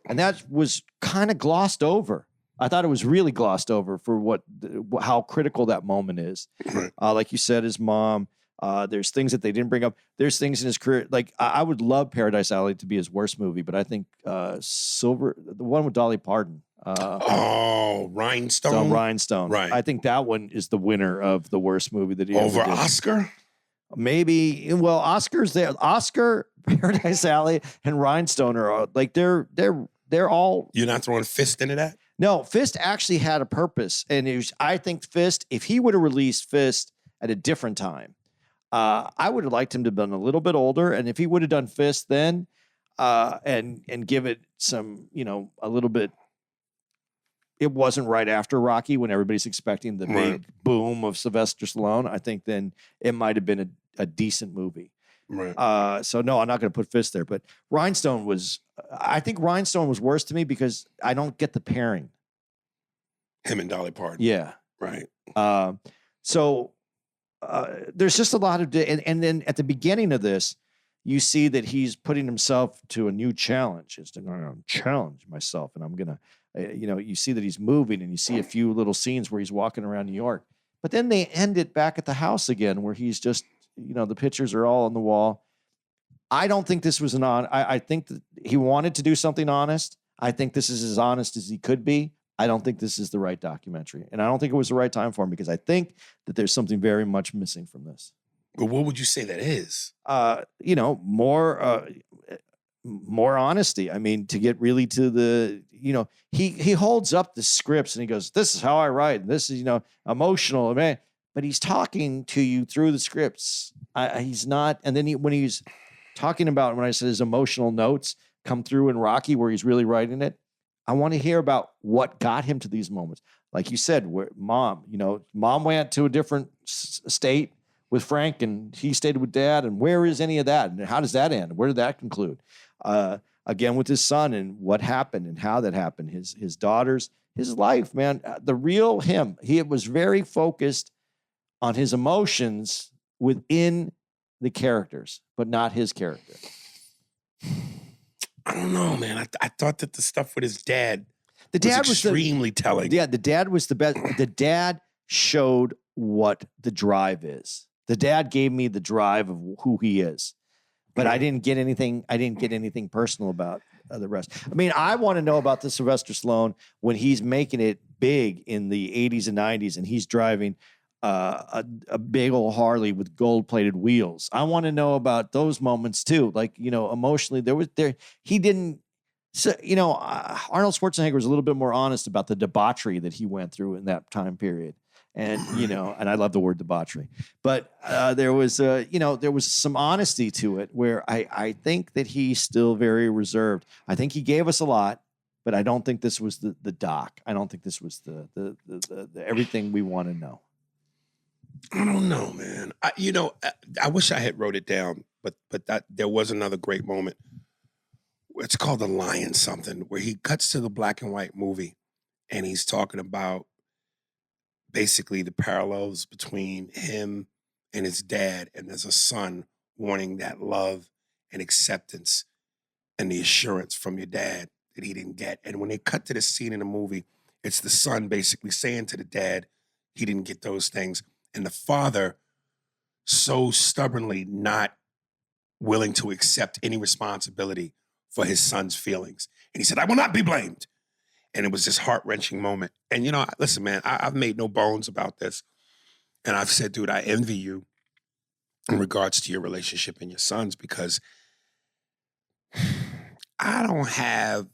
and that was kind of glossed over. I thought it was really glossed over for how critical that moment is. Right. Like you said, his mom. There's things that they didn't bring up. There's things in his career. Like I would love Paradise Alley to be his worst movie, but I think the one with Dolly Parton. Rhinestone. Rhinestone. Right. I think that one is the winner of the worst movie that he over ever did. Oscar. Maybe. Well, Oscar's there. Oscar, Paradise Alley, and Rhinestone are like they're all. You're not throwing Fist into that? No, Fist actually had a purpose, and I think Fist. If he would have released Fist at a different time, I would have liked him to have been a little bit older, and if he would have done Fist then, and give it some, a little bit. It wasn't right after Rocky when everybody's expecting the big boom of Sylvester Stallone. I think then it might have been a decent movie. Right. So no, I'm not going to put Fist there. But Rhinestone I think Rhinestone was worse to me because I don't get the pairing. Him and Dolly Parton. Yeah. Right. So there's just a lot of, and then at the beginning of this, you see that he's putting himself to a new challenge. It's going to challenge myself, and I'm going to. You see that he's moving and you see a few little scenes where he's walking around New York, but then they end it back at the house again where he's just, the pictures are all on the wall. I don't think this was I think that he wanted to do something honest. I think this is as honest as he could be. I don't think this is the right documentary, and I don't think it was the right time for him because I think that there's something very much missing from this. But what would you say that is? More honesty. I mean, to get really to the, he holds up the scripts and he goes, this is how I write. And this is, emotional, man. But he's talking to you through the scripts. He's not. And then when he's talking about, when I said his emotional notes come through in Rocky where he's really writing it, I want to hear about what got him to these moments. Like you said, where mom went to a different state with Frank and he stayed with dad. And where is any of that? And how does that end? Where did that conclude? Again, with his son and what happened and how that happened, his daughters, his life, man, the real him. He was very focused on his emotions within the characters, but not his character. I don't know, man. I thought that the stuff with his dad The was dad was extremely telling. Yeah, the dad was the best. The dad showed what the drive is. The dad gave me the drive of who he is, but I didn't get anything. I didn't get anything personal about the rest. I mean, I want to know about the Sylvester Stallone when he's making it big in the 80s and 90s, and he's driving a big old Harley with gold-plated wheels. I want to know about those moments too. Like, you know, emotionally, he didn't. So, you know, Arnold Schwarzenegger was a little bit more honest about the debauchery that he went through in that time period. And, you know, and I love the word debauchery, but there was, you know, there was some honesty to it where I think that he's still very reserved. I think he gave us a lot, but I don't think this was the doc. I don't think this was the everything we want to know. I don't know, man. I wish I had wrote it down, but there was another great moment. It's called The Lion something, where he cuts to the black and white movie and he's talking about basically the parallels between him and his dad, and there's a son wanting that love and acceptance and the assurance from your dad that he didn't get. And when they cut to the scene in the movie, it's the son basically saying to the dad he didn't get those things, and the father so stubbornly not willing to accept any responsibility for his son's feelings. And he said, "I will not be blamed." And it was this heart-wrenching moment. And, you know, listen, man, I've made no bones about this. And I've said, dude, I envy you in regards to your relationship and your sons, because I don't have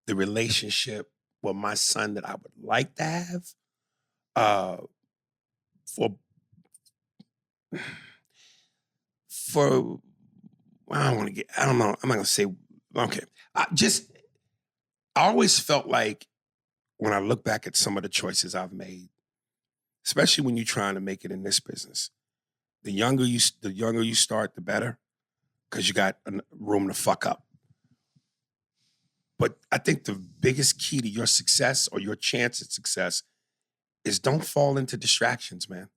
the relationship with my son that I would like to have for I don't want to get, I don't know, I'm not going to say, okay. I always felt like when I look back at some of the choices I've made, especially when you're trying to make it in this business, the younger you start, the better, because you got room to fuck up. But I think the biggest key to your success or your chance at success is don't fall into distractions, man.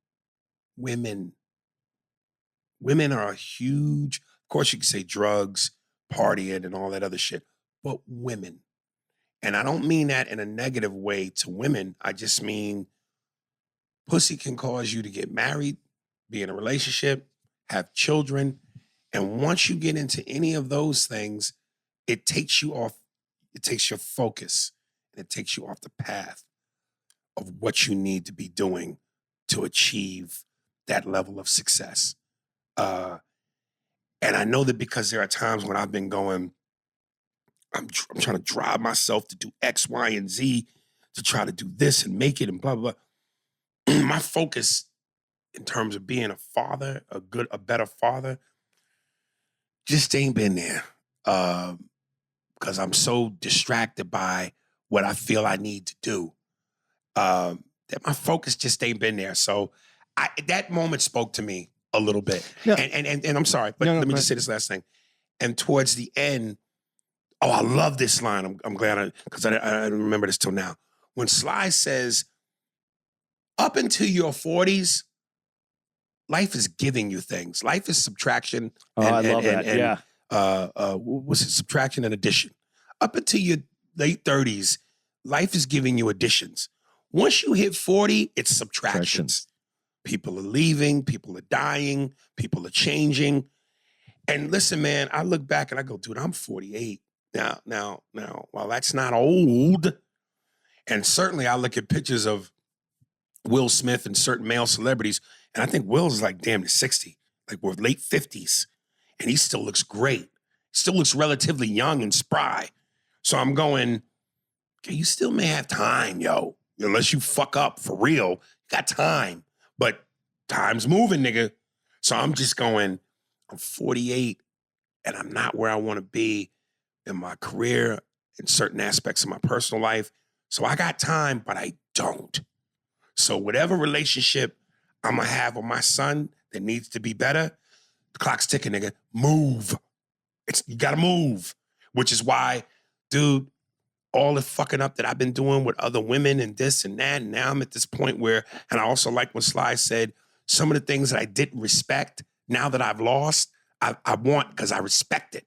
Women are a huge, of course you can say drugs, partying and all that other shit, but women. And I don't mean that in a negative way to women. I just mean pussy can cause you to get married, be in a relationship, have children. And once you get into any of those things, it takes you off, it takes your focus, and it takes you off the path of what you need to be doing to achieve that level of success. And I know that because there are times when I've been going, I'm trying to drive myself to do X, Y, and Z to try to do this and make it and blah, blah, blah. My focus in terms of being a father, a better father, just ain't been there. Because I'm so distracted by what I feel I need to do. That my focus just ain't been there. So that moment spoke to me a little bit. No. And I'm sorry, but let me just say this last thing. And towards the end, oh, I love this line. I'm glad because I remember this till now. When Sly says, up until your 40s, life is giving you things. Life is subtraction. I love that. Yeah. What's it? Subtraction and addition. Up until your late 30s, life is giving you additions. Once you hit 40, it's subtractions. People are leaving, people are dying, people are changing. And listen, man, I look back and I go, dude, I'm 48. Now, while that's not old, and certainly I look at pictures of Will Smith and certain male celebrities, and I think Will's like damn near 60, like we're late 50s, and he still looks great. Still looks relatively young and spry. So I'm going, okay, you still may have time, yo. Unless you fuck up for real, you got time. But time's moving, nigga. So I'm just going, I'm 48, and I'm not where I want to be in my career, in certain aspects of my personal life. So I got time, but I don't. So whatever relationship I'm going to have with my son that needs to be better, the clock's ticking, nigga. Move. You got to move. Which is why, dude, all the fucking up that I've been doing with other women and this and that, and now I'm at this point where, and I also like when Sly said, some of the things that I didn't respect, now that I've lost, I want because I respect it.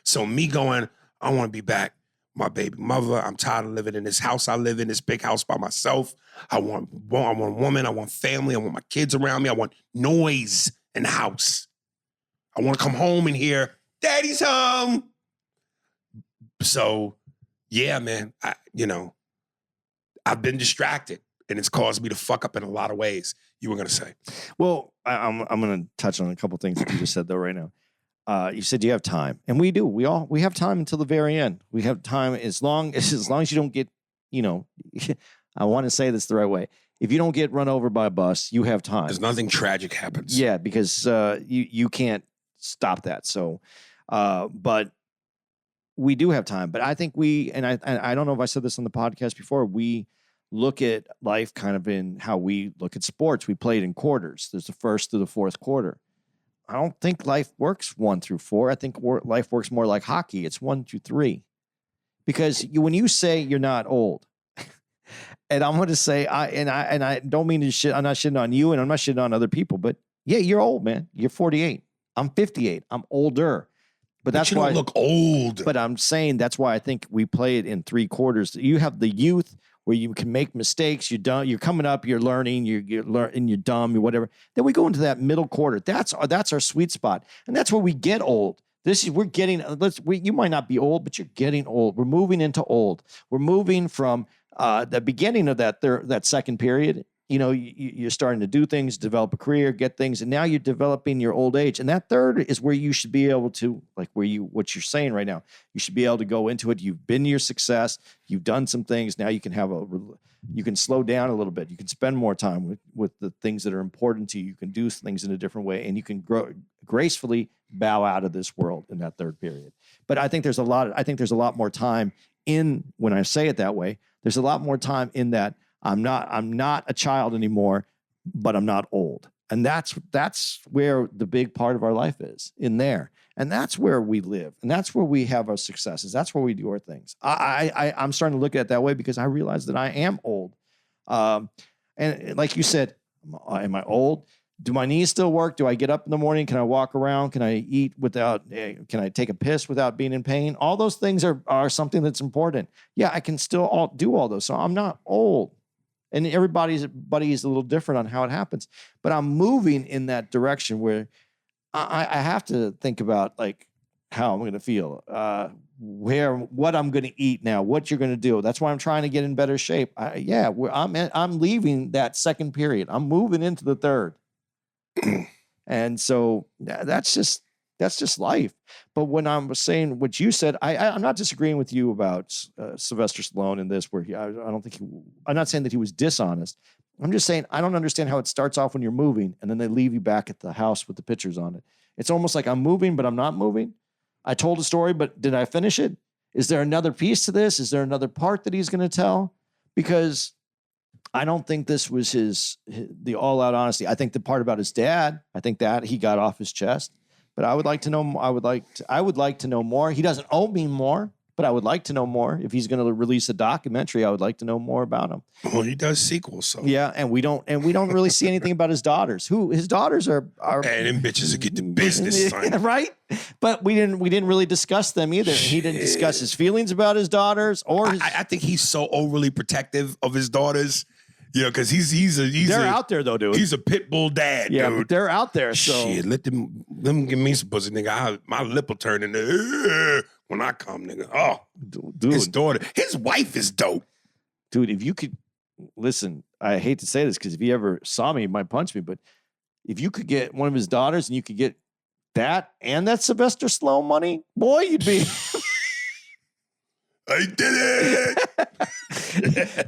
So me going, I want to be back. My baby mother, I'm tired of living in this house I live in, this big house by myself. I want a woman, I want family, I want my kids around me, I want noise in the house. I want to come home and hear, Daddy's home. So, yeah, man, I've been distracted, and it's caused me to fuck up in a lot of ways. You were going to say. Well, I'm going to touch on a couple things that you just said, though, right now. You said you have time, and we do. We have time until the very end. We have time as long as you don't get, I want to say this the right way. If you don't get run over by a bus, you have time. There's nothing tragic happens. Yeah, because you can't stop that. So, but we do have time. But I think I don't know if I said this on the podcast before. We look at life kind of in how we look at sports. We play it in quarters. There's the first through the fourth quarter. I don't think life works 1 through 4. I think life works more like hockey. It's 1 through 3. Because when you say you're not old, and I'm going to say, I don't mean to shit. I'm not shitting on you, and I'm not shitting on other people. But yeah, you're old, man. You're 48. I'm 58. I'm older. But that's you why don't look old. But I'm saying that's why I think we play it in 3 quarters. You have the youth where you can make mistakes. You're coming up. You're learning. You're learning. You're dumb. You're whatever. Then we go into that middle quarter. That's our sweet spot, and that's where we get old. We're getting. You might not be old, but you're getting old. We're moving into old. We're moving from the beginning of that second period. You're starting to do things, develop a career, get things, and now you're developing your old age. And that third is where you should be able to, what you're saying right now, you should be able to go into it. You've been your success. You've done some things. Now you can you can slow down a little bit. You can spend more time with the things that are important to you. You can do things in a different way, and you can gracefully bow out of this world in that third period. But I think there's a lot more time when I say it that way, there's a lot more time in that I'm not a child anymore, but I'm not old. And that's where the big part of our life is, in there. And that's where we live. And that's where we have our successes. That's where we do our things. I'm starting to look at it that way because I realize that I am old. And like you said, am I old? Do my knees still work? Do I get up in the morning? Can I walk around? Can I eat can I take a piss without being in pain? All those things are something that's important. Yeah, I can still do all those. So I'm not old. And everybody's is a little different on how it happens. But I'm moving in that direction where I have to think about how I'm going to feel, what I'm going to eat now, what you're going to do. That's why I'm trying to get in better shape. I'm leaving that second period. I'm moving into the third. And so that's just life. But when I'm saying what you said, I'm not disagreeing with you about Sylvester Stallone in this, where I'm not saying that he was dishonest. I'm just saying I don't understand how it starts off when you're moving and then they leave you back at the house with the pictures on it. It's almost like I'm moving, but I'm not moving. I told a story, but did I finish it? Is there another piece to this? Is there another part that he's going to tell? Because I don't think this was the all-out honesty. I think the part about his dad, I think that he got off his chest. But I would like to know. I would like to know more. He doesn't owe me more, but I would like to know more. If he's going to release a documentary, I would like to know more about him. Well, he does sequels, so yeah. And we don't really see anything about his daughters. His daughters are. And them bitches will get the business, son. Right? But we didn't really discuss them either. He didn't discuss his feelings about his daughters or. I think he's so overly protective of his daughters. Because they're out there though, dude. He's a pit bull dad, yeah, dude. But they're out there. So shit, let them give me some pussy, nigga. My lip will turn into when I come, nigga. Oh, dude, his daughter, his wife is dope, dude. If you could listen, I hate to say this because if he ever saw me, he might punch me. But if you could get one of his daughters and you could get that and that Sylvester Stallone money, boy, you'd be. I did it.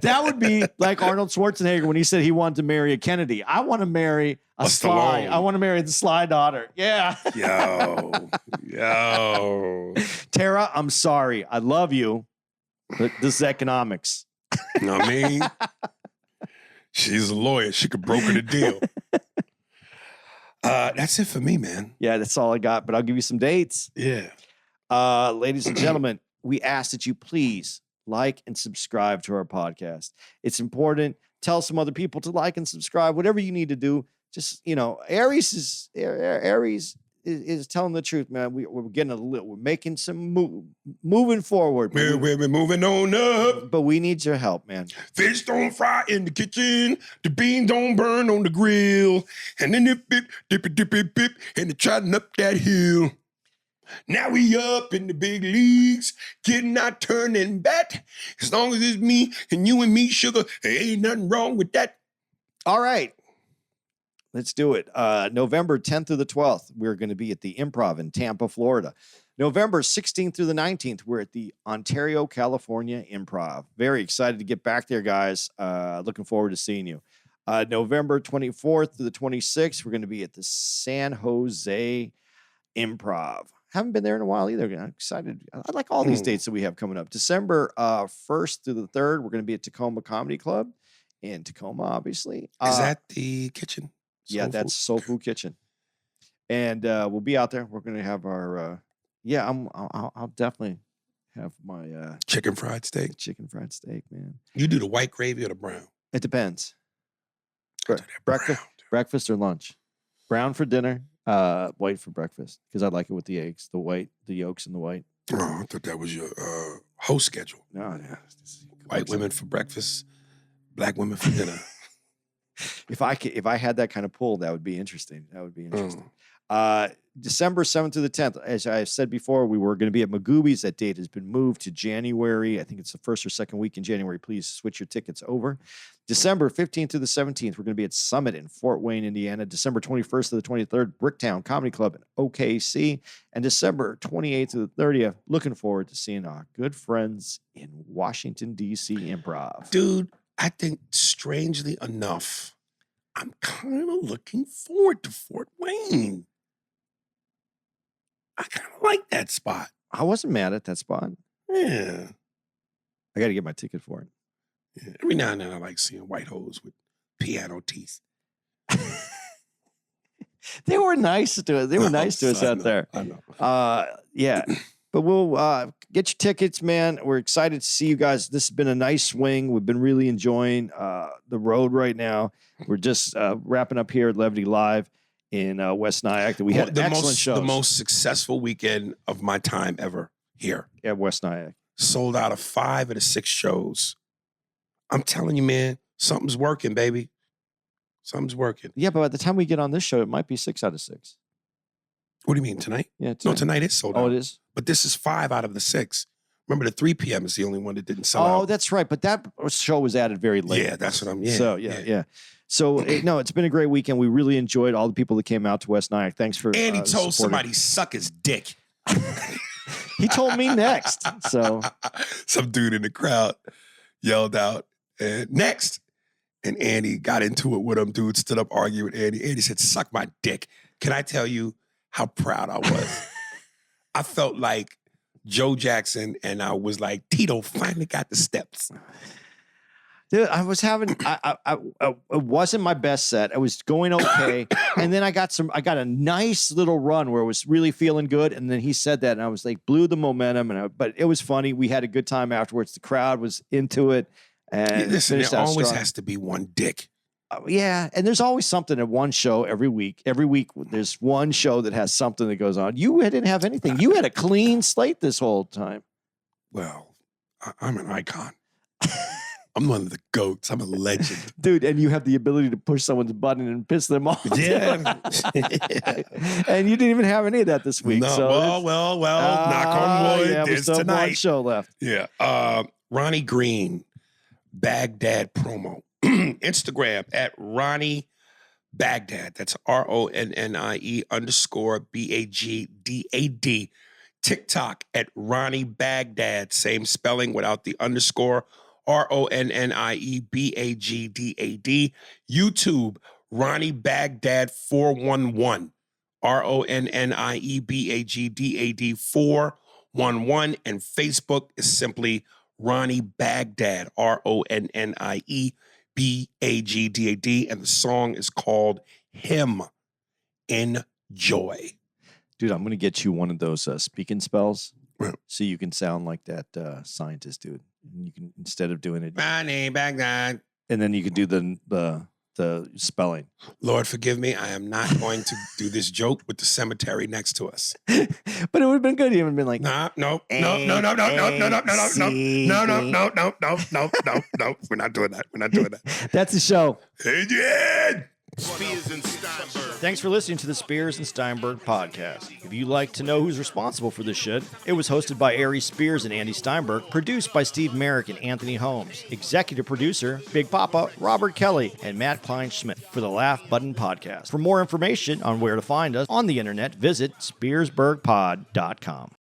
That would be like Arnold Schwarzenegger when he said he wanted to marry a Kennedy. I want to marry a Sly. I want to marry the Sly daughter. Yeah. Yo. Tara, I'm sorry. I love you, but this is economics. You know what I mean? She's a lawyer. She could broker the deal. That's it for me, man. Yeah, that's all I got. But I'll give you some dates. Yeah. Ladies and gentlemen, we ask that you please like and subscribe to our podcast. It's important. Tell some other people to like and subscribe. Whatever you need to do. Just, Aries is telling the truth, man. We're getting we're making some moving forward. We're moving on up. But we need your help, man. Fish don't fry in the kitchen. The beans don't burn on the grill. And then it dip, and they're trotting up that hill. Now we up in the big leagues, getting our turn and bat. As long as it's me and you and me, sugar, there ain't nothing wrong with that. All right. Let's do it. November 10th through the 12th, we're going to be at the Improv in Tampa, Florida. November 16th through the 19th, we're at the Ontario, California Improv. Very excited to get back there, guys. Looking forward to seeing you. November 24th through the 26th, we're going to be at the San Jose Improv. Haven't been there in a while either. I'm excited. I like all these dates that we have coming up. December 1st through the 3rd, we're going to be at Tacoma Comedy Club in Tacoma, obviously. Is that the kitchen? Yeah, that's Soul Food Kitchen. And we'll be out there. We're going to have our, I'll definitely have my chicken fried steak. Chicken fried steak, man. You do the white gravy or the brown? It depends. Breakfast or lunch. Brown for dinner. White for breakfast because I like it with the eggs, the yolks and the white. Oh, I thought that was your host schedule. No. White women for breakfast, black women for dinner. If I had that kind of pull, that would be interesting. December 7th to the 10th, as I said before, we were going to be at Magooby's. That date has been moved to January. I think it's the first or second week in January. Please switch your tickets over. December 15th to the 17th, we're going to be at Summit in Fort Wayne, Indiana. December 21st to the 23rd, Bricktown Comedy Club in OKC. And December 28th to the 30th, looking forward to seeing our good friends in Washington, D.C. Improv. Dude, I think strangely enough, I'm kind of looking forward to Fort Wayne. I kind of like that spot. I wasn't mad at that spot. Yeah. I got to get my ticket for it. Yeah. Every now and then I like seeing white hoes with piano teeth. They were nice to us. They were nice to us out there. I know. Yeah. But we'll get your tickets, man. We're excited to see you guys. This has been a nice swing. We've been really enjoying the road right now. We're just wrapping up here at Levity Live in West Nyack. We had excellent shows. The most successful weekend of my time ever here. At West Nyack. Sold out of 5 of the 6 shows. I'm telling you, man, something's working, baby. Something's working. Yeah, but by the time we get on this show, it might be 6 out of 6. What do you mean, tonight? Yeah, tonight. No, tonight is sold out. Oh, it is? But this is 5 out of the 6. Remember, the 3 p.m. is the only one that didn't sell out. Oh, that's right. But that show was added very late. Yeah, that's what I'm... Yeah, so, yeah. So, it's been a great weekend. We really enjoyed all the people that came out to West Nyack. Thanks for Andy told somebody suck his dick. He told me next. So some dude in the crowd yelled out, next. And Andy got into it with him. Dude stood up arguing with Andy. Andy said, suck my dick. Can I tell you how proud I was? I felt like Joe Jackson, and I was like, Tito finally got the steps. Dude, I was having, it wasn't my best set. I was going okay. And then I got a nice little run where I was really feeling good. And then he said that, and I was like, blew the momentum. But it was funny. We had a good time afterwards. The crowd was into it. And listen, there always has to be one dick. Yeah, and there's always something at one show every week. Every week, there's one show that has something that goes on. You didn't have anything. You had a clean slate this whole time. Well, I'm an icon. I'm one of the GOATs. I'm a legend. Dude, and you have the ability to push someone's button and piss them off. Yeah. And you didn't even have any of that this week. No, so well, knock on wood. Yeah, there's still tonight. one show left. Yeah. Ronnie Green, Baghdad promo. Instagram at Ronnie Baghdad. That's RONNIE_BAGDAD. TikTok at Ronnie Baghdad. Same spelling without the underscore. RONNIEBAGDAD. YouTube, Ronnie Baghdad 411. RONNIEBAGDAD 411. And Facebook is simply Ronnie Baghdad. RONNIEBAGDAD. And the song is called Him. Enjoy. Dude, I'm going to get you one of those speaking spells Right. so you can sound like that scientist dude. And you can, instead of doing it, Ronnie Baghdad. and then you can do the the spelling. Lord, forgive me. I am not going to do this joke with the cemetery next to us. But it would have been good. He would have been like, No. We're not doing that. We're not doing that. that's the show. Adrian! Spears and Steinberg. Thanks for listening to the Spears and Steinberg podcast. If you'd like to know who's responsible for this shit, it was hosted by Aries Spears and Andy Steinberg, produced by Steve Merrick and Anthony Holmes, executive producer, Big Papa, Robert Kelly, and Matt Kleinschmidt for the Laugh Button podcast. For more information on where to find us on the internet, visit spearsburgpod.com.